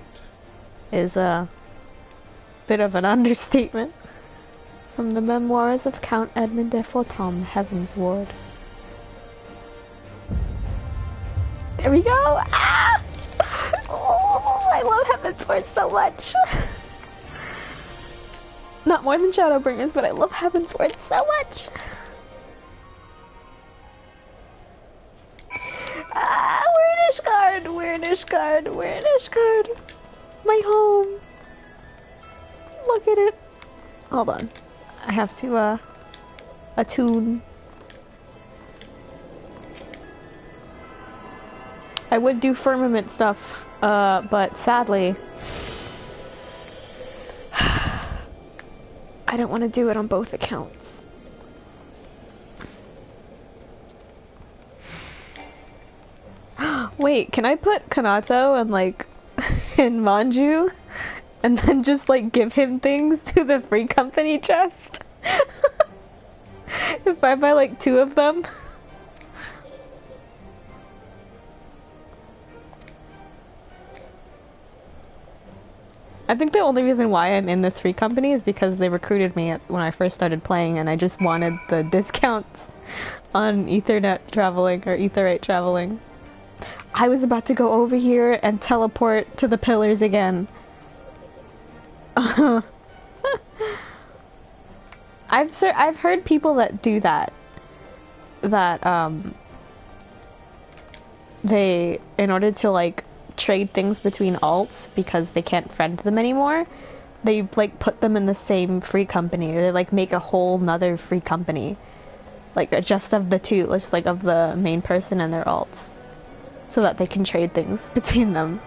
is a bit of an understatement. From the memoirs of Count Edmund de Fortom, Heavensward. There we go! Ah! Oh, I love Heavensward so much! Not more than Shadowbringers, but I love Heavensward so much! Ah, we're in Ishgard! We're in Ishgard! We're in Ishgard! My home! Look at it! Hold on. I have to, attune. I would do firmament stuff, but sadly, I don't want to do it on both accounts. Wait, can I put Kanato and, like, in Manju? And then just, like, give him things to the free company chest? If I buy, like, 2 of them? I think the only reason why I'm in this free company is because they recruited me when I first started playing, and I just wanted the discounts on Ethernet traveling, or Etherite traveling. I was about to go over here and teleport to the pillars again. I've heard people that do that. They, in order to like trade things between alts because they can't friend them anymore, they like put them in the same free company, or they like make a whole nother free company, like just of the two, just like of the main person and their alts, so that they can trade things between them.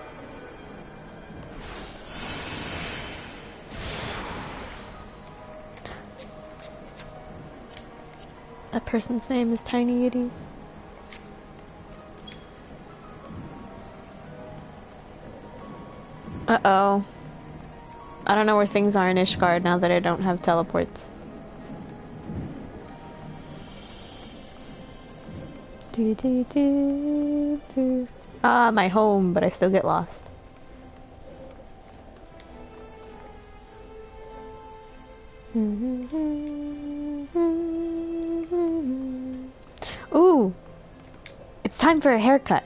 That person's name is Tiny Yiddies. Uh-oh. I don't know where things are in Ishgard now that I don't have teleports. Ah, my home, but I still get lost. Ooh! It's time for a haircut.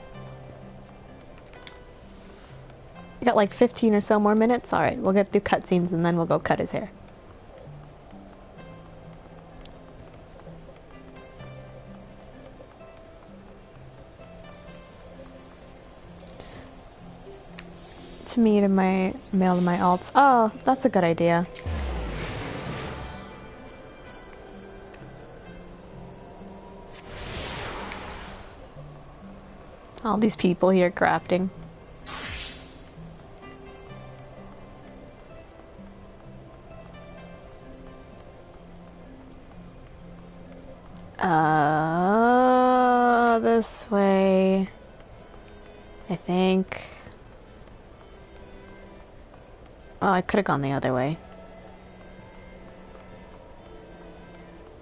I got like 15 or so more minutes. Alright, we'll get through cutscenes and then we'll go cut his hair. To me, to my mail to my alts. Oh, that's a good idea. All these people here crafting. This way, I think. Oh, I could have gone the other way.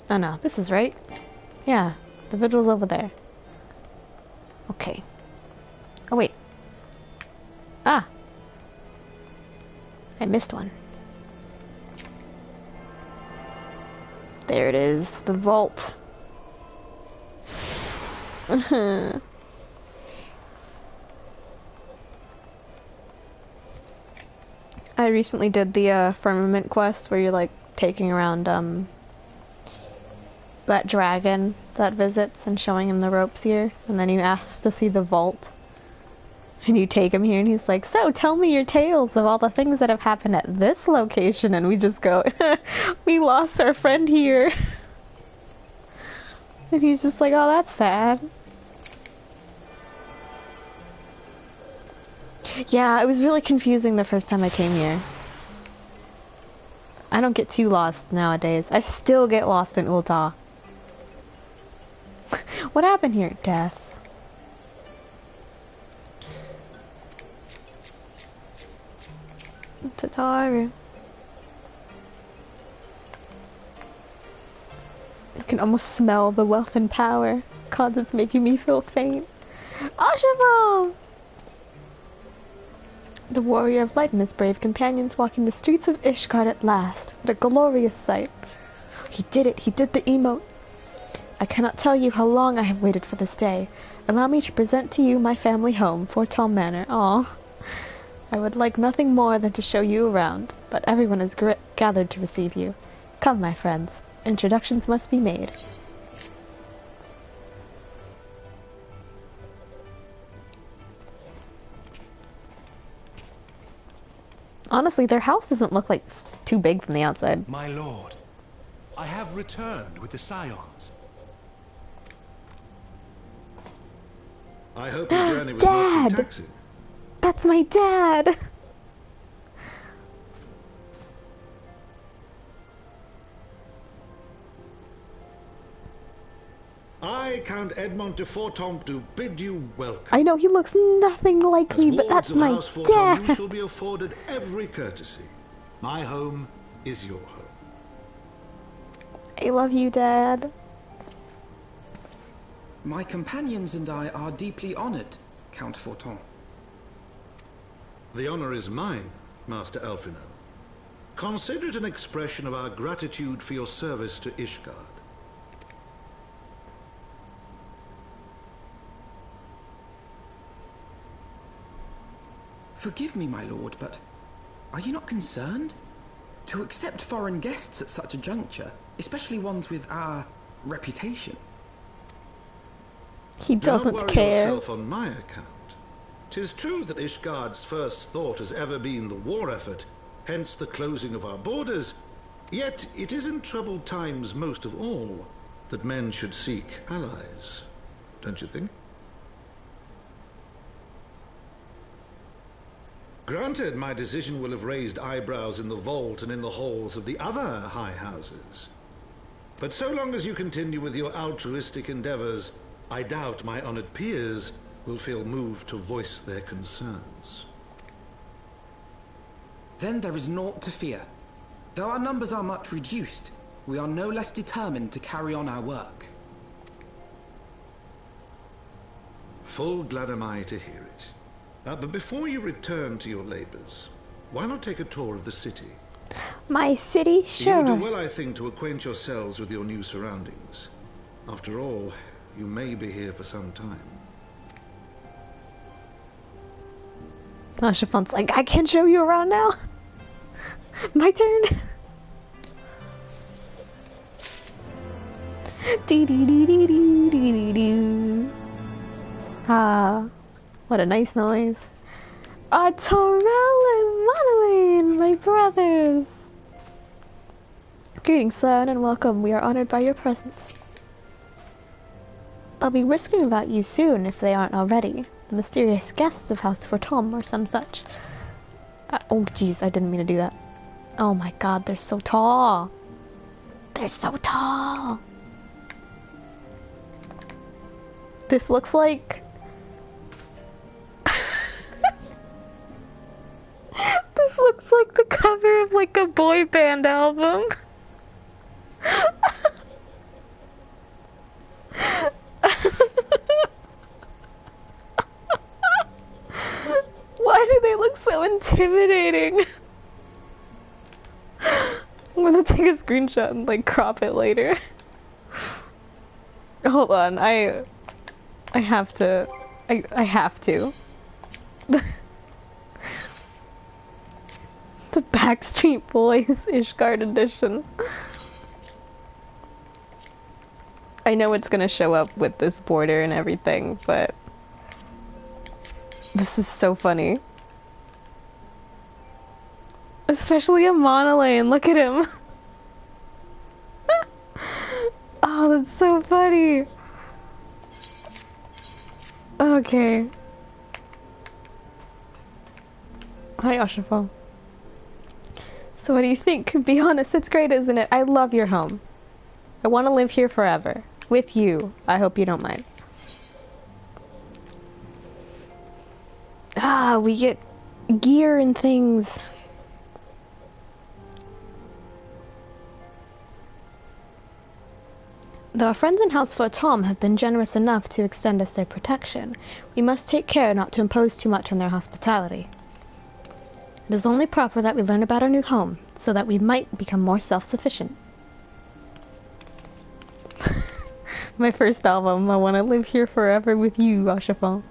Oh no, this is right. Yeah, the vigil's over there. Okay. Oh wait. Ah! I missed one. There it is, the vault. I recently did the firmament quest where you're like taking around that dragon that visits and showing him the ropes here, and then you ask to see the vault. And you take him here and he's like, so tell me your tales of all the things that have happened at this location, and we just go, we lost our friend here. And he's just like, oh, that's sad. Yeah, it was really confusing the first time I came here. I don't get too lost nowadays. I still get lost in Ulta. What happened here? Death. Tataru. I can almost smell the wealth and power. God, it's making me feel faint. Ashimo! The warrior of light and his brave companions walking the streets of Ishgard at last. What a glorious sight. He did it. He did the emote. I cannot tell you how long I have waited for this day. Allow me to present to you my family home, Fortal Manor. Aw. I would like nothing more than to show you around, but everyone is gathered to receive you. Come, my friends. Introductions must be made. Honestly, their house doesn't look like it's too big from the outside. My lord, I have returned with the Scions. I hope your journey was not too taxing. That's my dad! I, Count Edmond de Fortomp, do bid you welcome. I know he looks nothing like me, but that's my House Fortomp, dad! you shall be afforded every courtesy. My home is your home. I love you, Dad. My companions and I are deeply honored, Count Fortomp. The honor is mine, Master Alfino. Consider it an expression of our gratitude for your service to Ishgard. Forgive me, my lord, but are you not concerned? To accept foreign guests at such a juncture, especially ones with our reputation. He doesn't Do not worry care. yourself on my account. 'Tis true that Ishgard's first thought has ever been the war effort, hence the closing of our borders. Yet it is in troubled times most of all that men should seek allies. Don't you think? Granted, my decision will have raised eyebrows in the vault and in the halls of the other high houses. But so long as you continue with your altruistic endeavors, I doubt my honored peers will feel moved to voice their concerns. Then there is naught to fear. Though our numbers are much reduced, we are no less determined to carry on our work. Full glad am I to hear it. But before you return to your labors, why not take a tour of the city? My city? Sure. You do well, I think, to acquaint yourselves with your new surroundings. After all, you may be here for some time. Chiffons like, I can't show you around now. My turn. Ah, what a nice noise. Torel and Modeline, my brothers. Greetings, son, and welcome. We are honored by your presence. I'll be whispering about you soon, if they aren't already. The mysterious guests of House Fortom or some such. Oh, jeez, I didn't mean to do that. Oh my god, they're so tall. They're so tall. This looks like... This looks like the cover of like a boy band album. Why do they look so intimidating? I'm gonna take a screenshot and like crop it later. Hold on, I have to. I have to. The Backstreet Boys Ishgard edition. I know it's gonna show up with this border and everything, but this is so funny. Especially a Monolane, look at him. Oh, that's so funny. Okay. Hi, Ashafal. So what do you think? Be honest, it's great, isn't it? I love your home. I want to live here forever. With you. I hope you don't mind. Ah, we get gear and things. Though our friends in House Fortom have been generous enough to extend us their protection, we must take care not to impose too much on their hospitality. It is only proper that we learn about our new home, so that we might become more self-sufficient. My first album, I want to live here forever with you, Ashafal.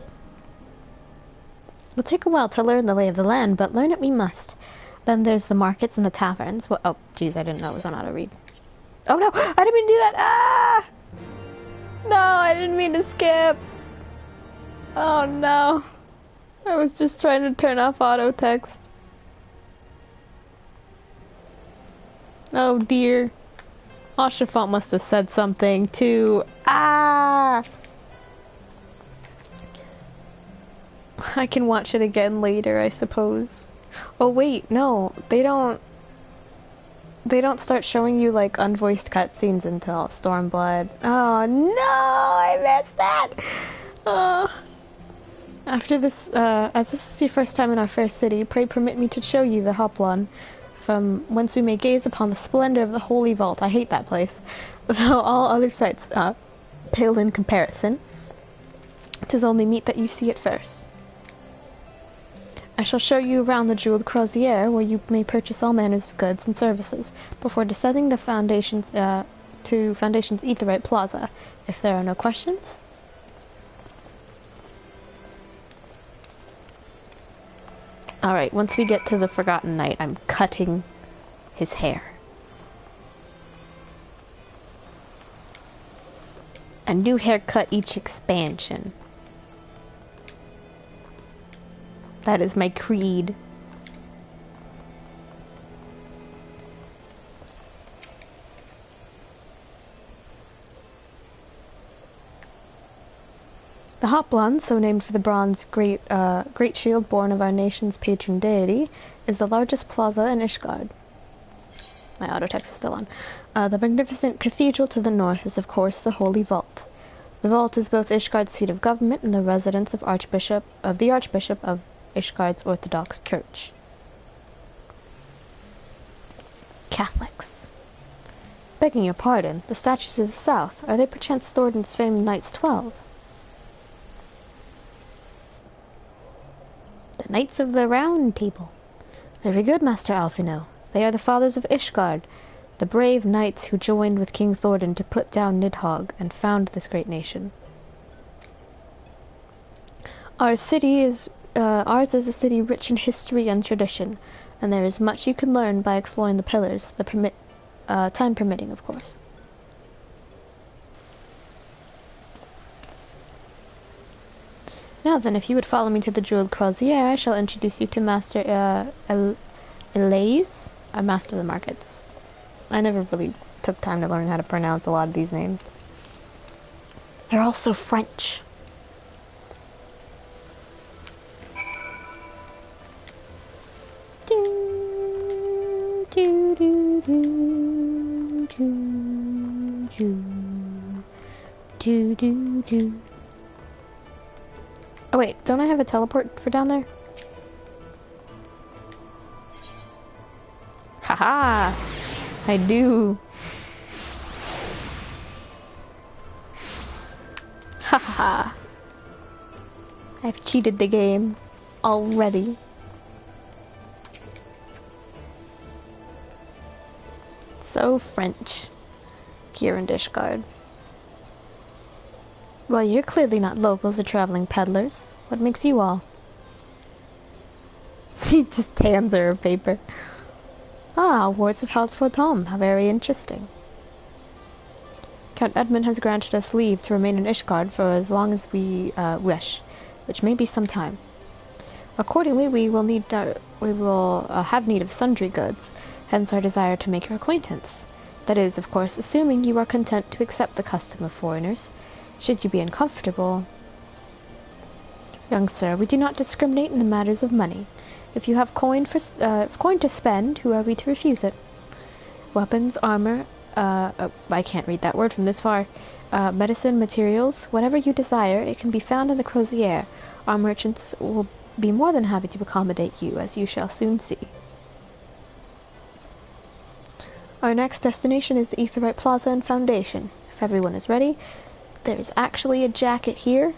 It'll take a while to learn the lay of the land, but learn it we must. Then there's the markets and the taverns. Oh, jeez, I didn't know it was on how to read. Oh no, I didn't mean to do that! Ah! No, I didn't mean to skip! Oh no. I was just trying to turn off auto text. Oh dear. Ashafal must have said something too. Ah! I can watch it again later, I suppose. Oh wait, no, they don't start showing you like unvoiced cutscenes until Stormblood. Oh no, I missed that! After this, as this is your first time in our fair city, pray permit me to show you the Hoplon, from whence we may gaze upon the splendor of the Holy Vault. I hate that place. Though all other sights pale in comparison, 'tis only meet that you see it first. I shall show you around the jeweled croisiere, where you may purchase all manners of goods and services, before descending the foundations to Foundation's Aetheryte Plaza, if there are no questions. Alright, once we get to the Forgotten Night, I'm cutting his hair. A new haircut each expansion. That is my creed. The Hot Blonde, so named for the bronze great shield born of our nation's patron deity, is the largest plaza in Ishgard. My auto text is still on. The magnificent cathedral to the north is, of course, the Holy Vault. The vault is both Ishgard's seat of government and the residence of the Archbishop of Ishgard's Orthodox Church. Catholics. Begging your pardon, the statues to the south, are they perchance Thornton's famed Knights 12? The Knights of the Round Table. Very good, Master Alphino. They are the fathers of Ishgard, the brave knights who joined with King Thornton to put down Nidhogg and found this great nation. Ours is a city rich in history and tradition, and there is much you can learn by exploring the pillars, time permitting, of course. Now then, if you would follow me to the Jeweled Crozier, I shall introduce you to Master Elise, a Master of the Markets. I never really took time to learn how to pronounce a lot of these names. They're all so French. Ding, doo, doo, doo, doo, doo, doo, doo, doo. Oh wait, don't I have a teleport for down there? Haha! I do! Haha! I've cheated the game already. So French. Here in Ishgard. Well, you're clearly not locals or traveling peddlers. What makes you all? He just hands her a paper. Ah, wards of House Tom. How very interesting. Count Edmund has granted us leave to remain in Ishgard for as long as we wish, which may be some time. Accordingly, we will have need of sundry goods, hence our desire to make your acquaintance. That is, of course, assuming you are content to accept the custom of foreigners. Should you be uncomfortable... Young sir, we do not discriminate in the matters of money. If you have coin to spend, who are we to refuse it? Weapons, armor, I can't read that word from this far. Medicine, materials, whatever you desire, it can be found in the Crozier. Our merchants will be more than happy to accommodate you, as you shall soon see. Our next destination is the Aetheryte Plaza and Foundation. If everyone is ready, there's actually a jacket here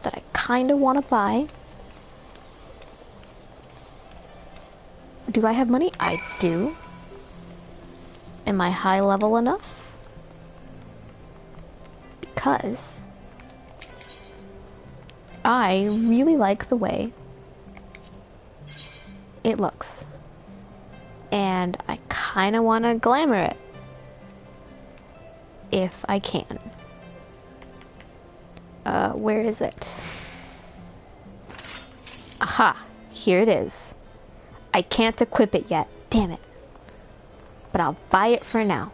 that I kinda wanna buy. Do I have money? I do. Am I high level enough? Because I really like the way it looks. And I kinda wanna glamour it. If I can. Where is it? Aha! Here it is. I can't equip it yet. Damn it. But I'll buy it for now.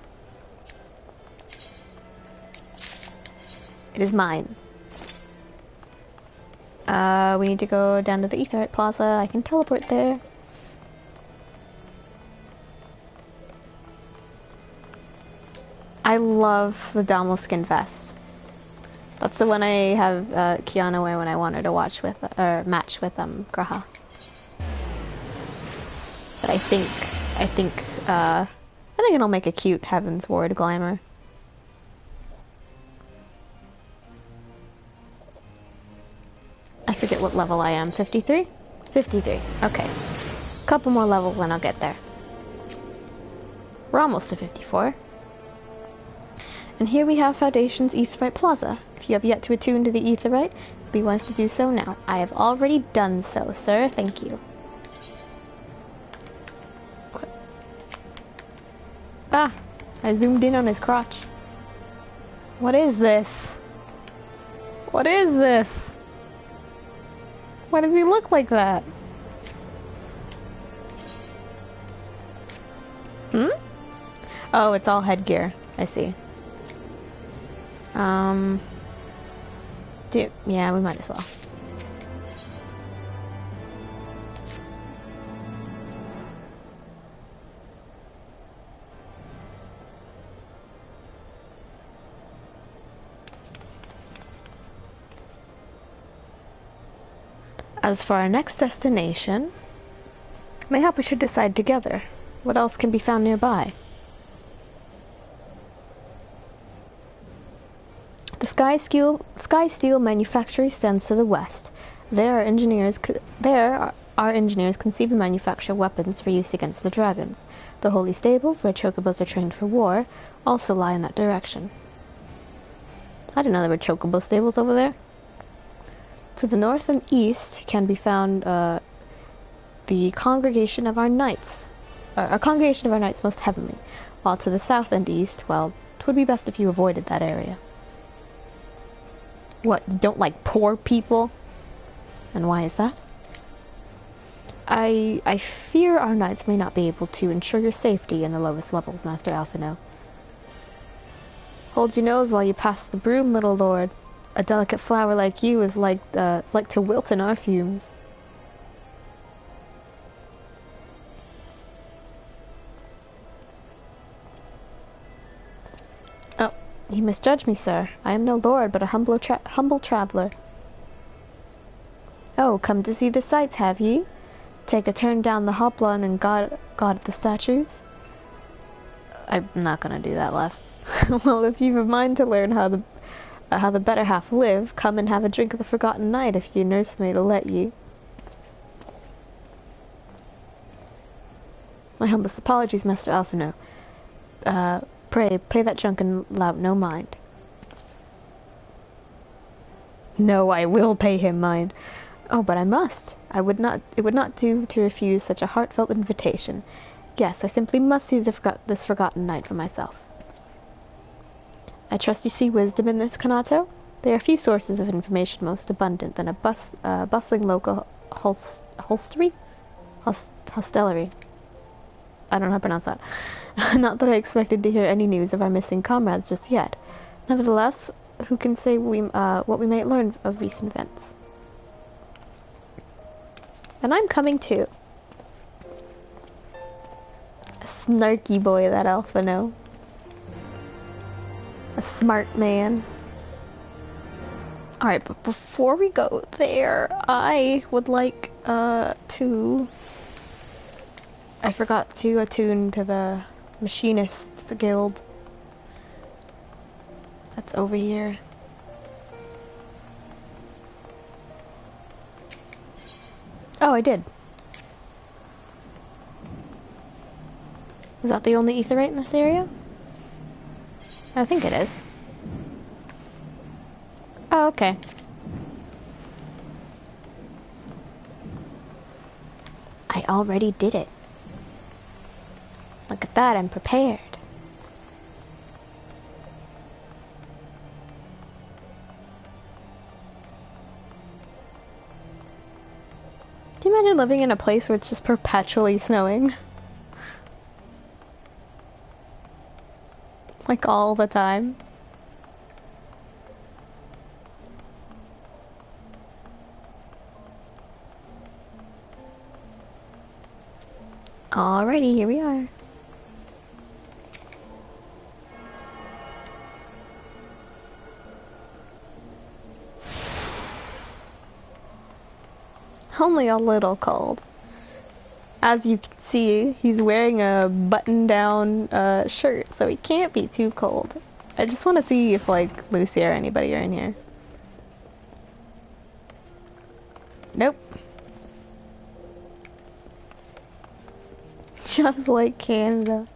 It is mine. We need to go down to the Aetheryte Plaza. I can teleport there. I love the Dommel skin vest. That's the one I have Kiana wear when I want her to match with Graha. But I think it'll make a cute Heavensward glamour. I forget what level I am. 53? 53. Okay. Couple more levels and I'll get there. We're almost to 54. And here we have Foundation's Aetheryte Plaza. If you have yet to attune to the Aetheryte, be wise to do so now. I have already done so, sir. Thank you. Ah, I zoomed in on his crotch. What is this? What is this? Why does he look like that? Hmm? Oh, it's all headgear. I see. Yeah, we might as well. As for our next destination, mayhap we should decide together. What else can be found nearby? The Sky Steel Manufactory stands to the west. There, our engineers conceive and manufacture weapons for use against the dragons. The Holy Stables, where chocobos are trained for war, also lie in that direction. I didn't know there were chocobo stables over there. To the north and east can be found the Congregation of our Knights. Our Congregation of our Knights Most Heavenly. While to the south and east, well, it would be best if you avoided that area. What, you don't like poor people? And why is that? I fear our knights may not be able to ensure your safety in the lowest levels, Master Alphino. Hold your nose while you pass the broom, little lord. A delicate flower like you is like to wilt in our fumes. Oh, you misjudge me, sir. I am no lord, but a humble traveler. Oh, come to see the sights, have ye? Take a turn down the hoplon and God at the statues? I'm not gonna do that, left. Well, if you've a mind to learn how the better half live, come and have a drink of the Forgotten Night if your nursemaid'll let ye. My humblest apologies, Master Alphino. Pray, pay that drunken lout no mind. No, I will pay him mind. Oh, but I must. It would not do to refuse such a heartfelt invitation. Yes, I simply must see this Forgotten Night for myself. I trust you see wisdom in this, Kanato? There are few sources of information most abundant than a bustling local hostelry? I don't know how to pronounce that. Not that I expected to hear any news of our missing comrades just yet. Nevertheless, who can say what we might learn of recent events? And I'm coming too. A snarky boy, that Alphino. A smart man. Alright, but before we go there, I would like to... I forgot to attune to the Machinists Guild. That's over here. Oh, I did. Is that the only etherite in this area? I think it is. Oh, okay. I already did it. Look at that, I'm prepared. Do you imagine living in a place where it's just perpetually snowing? Like all the time. Alrighty, here we are. Only a little cold. As you can see, he's wearing a button-down shirt, so he can't be too cold. I just want to see if, like, Lucy or anybody are in here. Nope. Just like Canada.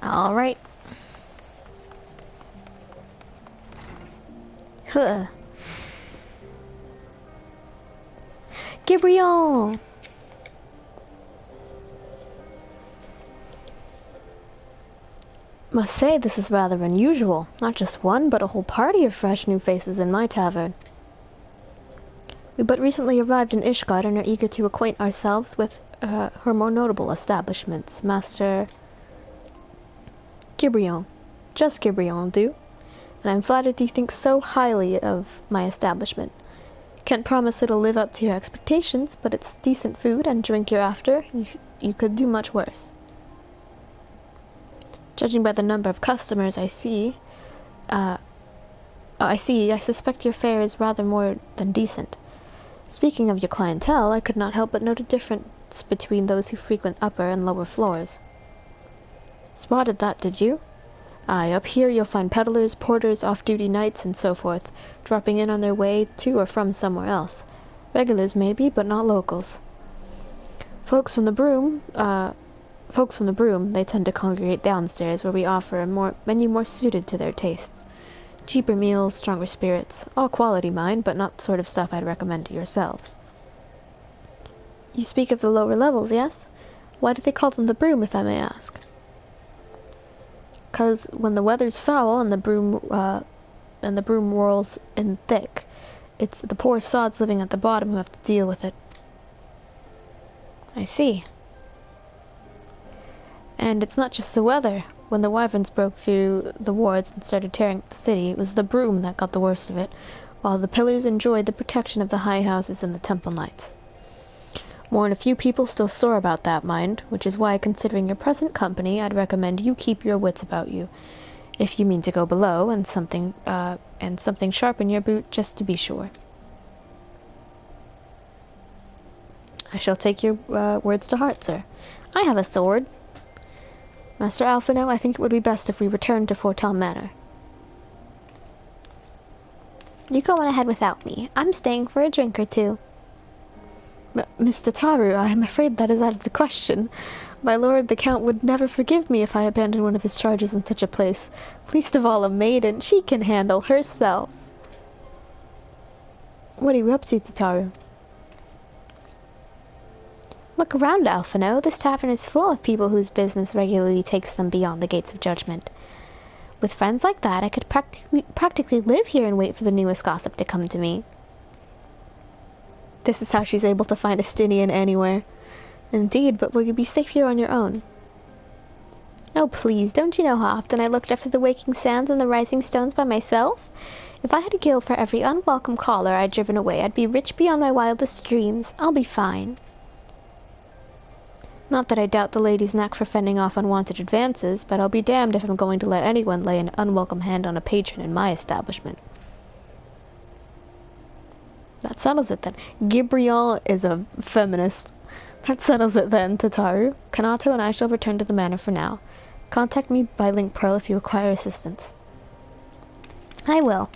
Alright. Huh. Gabriel! Must say this is rather unusual. Not just one, but a whole party of fresh new faces in my tavern. We but recently arrived in Ishgard and are eager to acquaint ourselves with her more notable establishments. Master Gibrion. Just Gibrion will do. And I'm flattered you think so highly of my establishment. Can't promise it'll live up to your expectations, but it's decent food and drink you're after. You could do much worse. Judging by the number of customers I suspect your fare is rather more than decent. Speaking of your clientele, I could not help but note a difference between those who frequent upper and lower floors. Spotted that, did you? Aye, up here you'll find peddlers, porters, off-duty knights, and so forth, dropping in on their way to or from somewhere else. Regulars maybe, but not locals. Folks from the broom, they tend to congregate downstairs, where we offer a menu more suited to their tastes. Cheaper meals, stronger spirits, all quality, mind, but not the sort of stuff I'd recommend to yourselves. You speak of the lower levels, yes? Why do they call them the broom, if I may ask? 'Cause when the weather's foul and the broom whirls in thick, it's the poor sods living at the bottom who have to deal with it. I see. And it's not just the weather. When the wyverns broke through the wards and started tearing up the city, it was the broom that got the worst of it, while the pillars enjoyed the protection of the high houses and the temple knights. More than a few people still sore about that, mind, which is why, considering your present company, I'd recommend you keep your wits about you, if you mean to go below, and something sharp in your boot, just to be sure. I shall take your words to heart, sir. I have a sword. Master Alphino, I think it would be best if we returned to Forton Manor. You go on ahead without me. I'm staying for a drink or two. Mr. Taru, I am afraid that is out of the question. My lord, the Count would never forgive me if I abandoned one of his charges in such a place. Least of all a maiden. She can handle herself. What are you up to, Tataru? Look around, Alphino. This tavern is full of people whose business regularly takes them beyond the gates of judgment. With friends like that, I could practically live here and wait for the newest gossip to come to me. This is how she's able to find a Stynian anywhere. Indeed, but will you be safe here on your own? Oh, please, don't you know how often I looked after the waking sands and the rising stones by myself? If I had a guild for every unwelcome caller I'd driven away, I'd be rich beyond my wildest dreams. I'll be fine. Not that I doubt the lady's knack for fending off unwanted advances, but I'll be damned if I'm going to let anyone lay an unwelcome hand on a patron in my establishment. That settles it then. Gibriel is a feminist. That settles it then, Tataru. Kanato and I shall return to the manor for now. Contact me by link pearl if you require assistance. I will.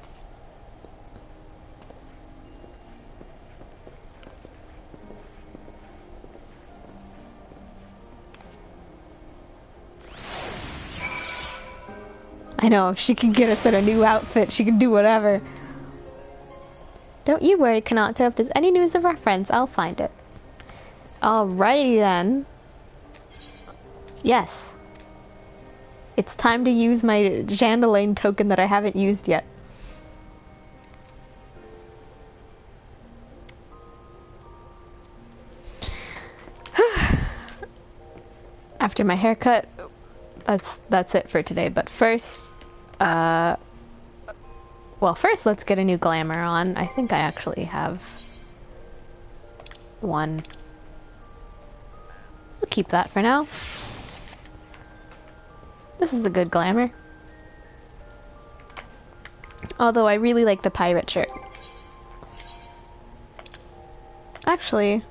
I know, if she can get us in a new outfit, she can do whatever. Don't you worry, Kanato. If there's any news of our friends, I'll find it. Alrighty then. Yes. It's time to use my Jandalane token that I haven't used yet. After my haircut, that's it for today. But first, well, first let's get a new glamour on. I think I actually have one. We'll keep that for now. This is a good glamour. Although I really like the pirate shirt. Actually,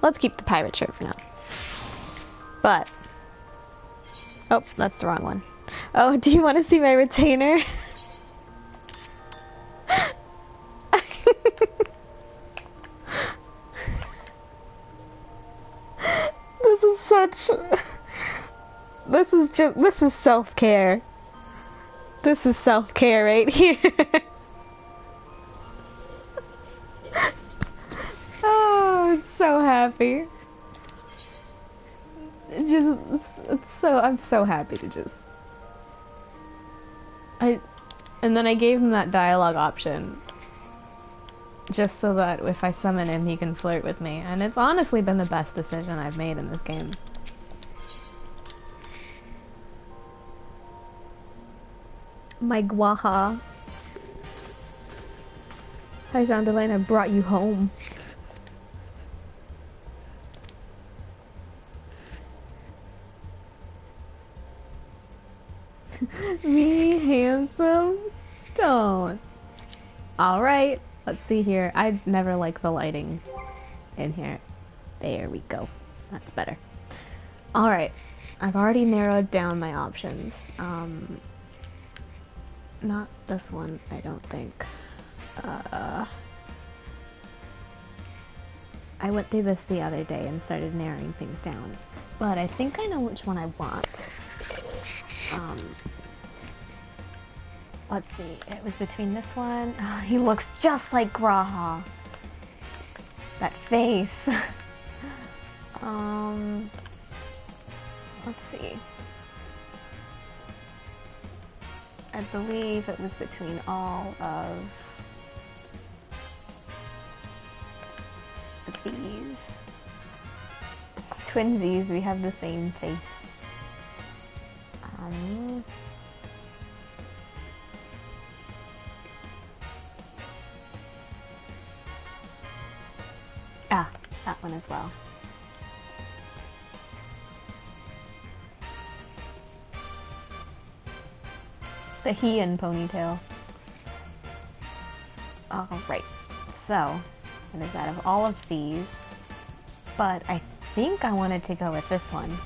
let's keep the pirate shirt for now. But, oh, that's the wrong one. Oh, do you want to see my retainer? This is self-care. This is self-care right here. Oh, I'm so happy. happy. I'm so happy to just... And then I gave him that dialogue option. Just so that if I summon him, he can flirt with me. And it's honestly been the best decision I've made in this game. My guaha. Hi, Jean Delane, I brought you home. Me, handsome? Don't. Alright, let's see here. I never like the lighting in here. There we go. That's better. Alright, I've already narrowed down my options. Not this one, I don't think. I went through this the other day and started narrowing things down. But I think I know which one I want. Let's see, it was between this one. Oh, he looks just like Graha. That face. Let's see. I believe it was between all of these. Twinsies, we have the same face. That one as well. The Heian ponytail. Alright, so it is out of all of these, but I think I wanted to go with this one.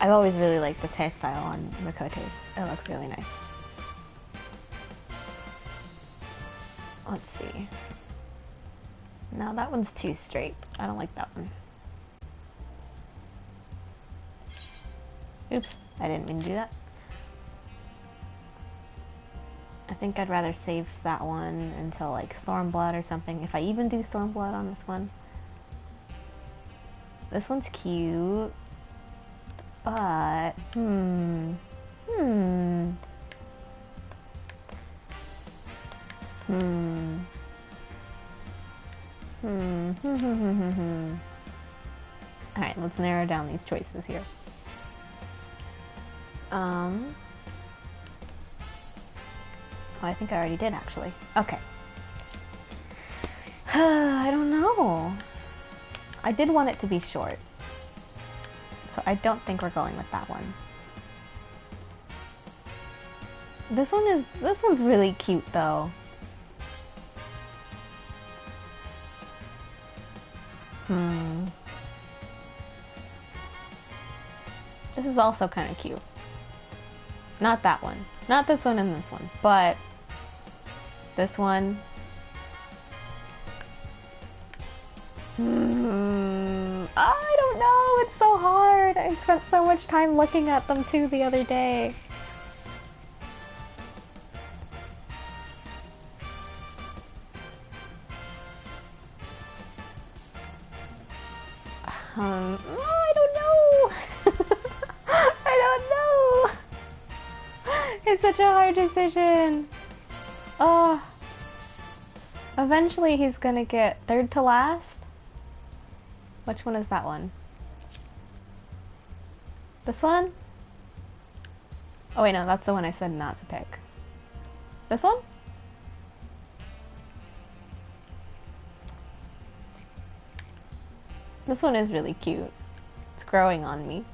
I've always really liked this hairstyle on Makote's. It looks really nice. Let's see. No, that one's too straight. I don't like that one. Oops, I didn't mean to do that. I think I'd rather save that one until like Stormblood or something. If I even do Stormblood on this one. This one's cute. But, Alright, let's narrow down these choices here. Oh, I think I already did, actually. Okay. I don't know. I did want it to be short. So I don't think we're going with that one. This one's really cute, though. This is also kind of cute. Not that one. Not this one and this one. But this one. I don't know. It's so hard. I spent so much time looking at them too the other day. I don't know. I don't know. It's such a hard decision. Oh. Eventually he's gonna get third to last. Which one is that one? This one? Oh wait, no, that's the one I said not to pick. This one? This one is really cute. It's growing on me.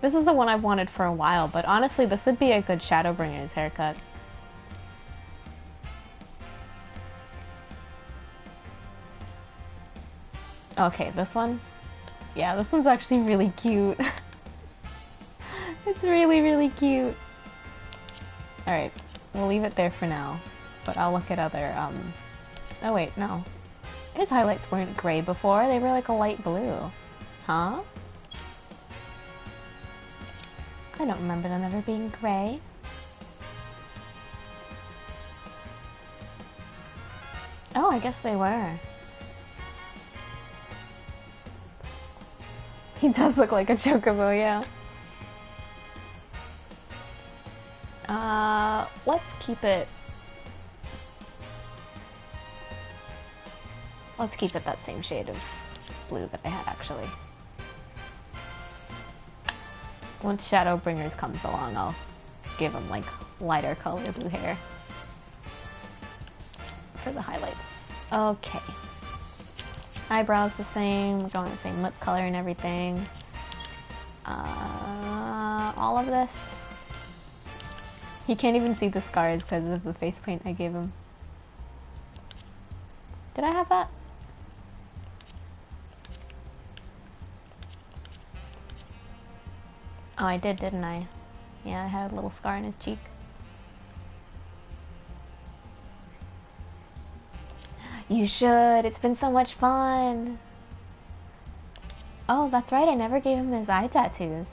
This is the one I've wanted for a while, but honestly, this would be a good Shadowbringer's haircut. Okay, this one? Yeah, this one's actually really cute. It's really, really cute. Alright, we'll leave it there for now. But I'll look at other, Oh wait, no. His highlights weren't gray before, they were like a light blue. Huh? I don't remember them ever being gray. Oh, I guess they were. He does look like a chocobo, yeah. Let's keep it... Let's keep it that same shade of blue that I had, actually. Once Shadowbringers comes along, I'll give him, like, lighter color blue hair for the highlights. Okay. Eyebrows the same, we're going the same lip color and everything. All of this. He can't even see the scars because of the face paint I gave him. Did I have that? Oh, I did, didn't I? Yeah, I had a little scar on his cheek. You should. It's been so much fun. Oh, that's right. I never gave him his eye tattoos.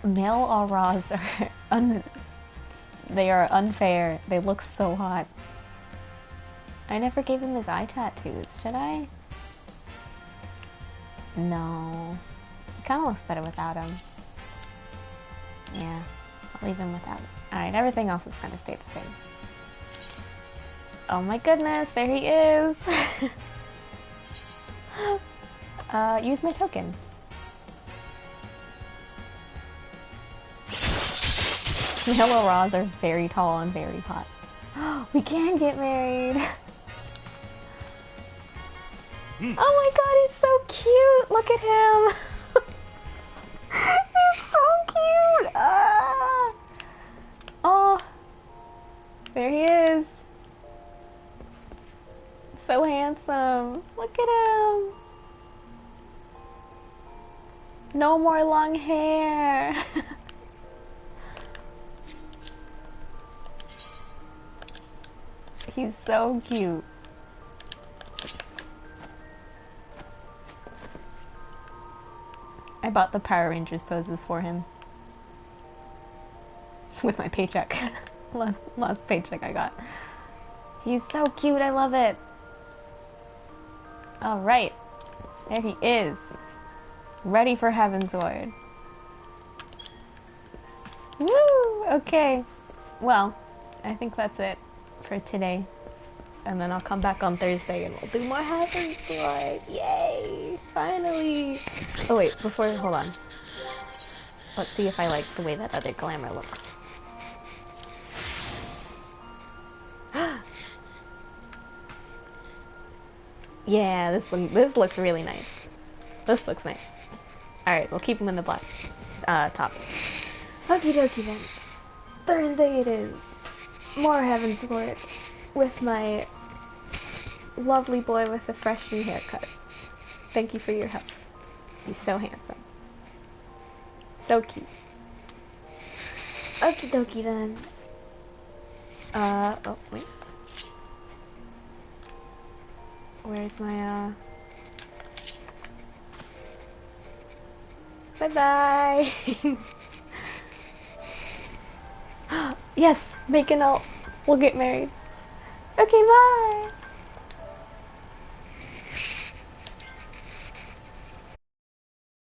Male auras are they are unfair. They look so hot. I never gave him his eye tattoos. Should I? No. It kind of looks better without him. Yeah. I'll leave him without. Alright, everything else is going to stay the same. Oh my goodness, there he is! Use my token. Yellow Raws are very tall and very hot. We can get married! Oh my god, he's so cute! Look at him! He's so cute! Ah! Oh! There he is! So handsome! Look at him! No more long hair! He's so cute. I bought the Power Rangers poses for him. With my paycheck. last paycheck I got. He's so cute, I love it. Alright. There he is. Ready for Heavensward. Woo! Okay. Well, I think that's it for today. And then I'll come back on Thursday and we'll do more Heavensward. Yay! Finally! Oh wait, hold on. Let's see if I like the way that other glamour looks. Yeah, this looks really nice. This looks nice. Alright, we'll keep him in the black top. Okie dokie then. Thursday it is. More Heavensward with my lovely boy with a fresh new haircut. Thank you for your help. He's so handsome. So cute. Okie dokie then. Oh, wait. Where's my, Bye-bye! Yes! Make an ult. We'll get married. Okay, bye!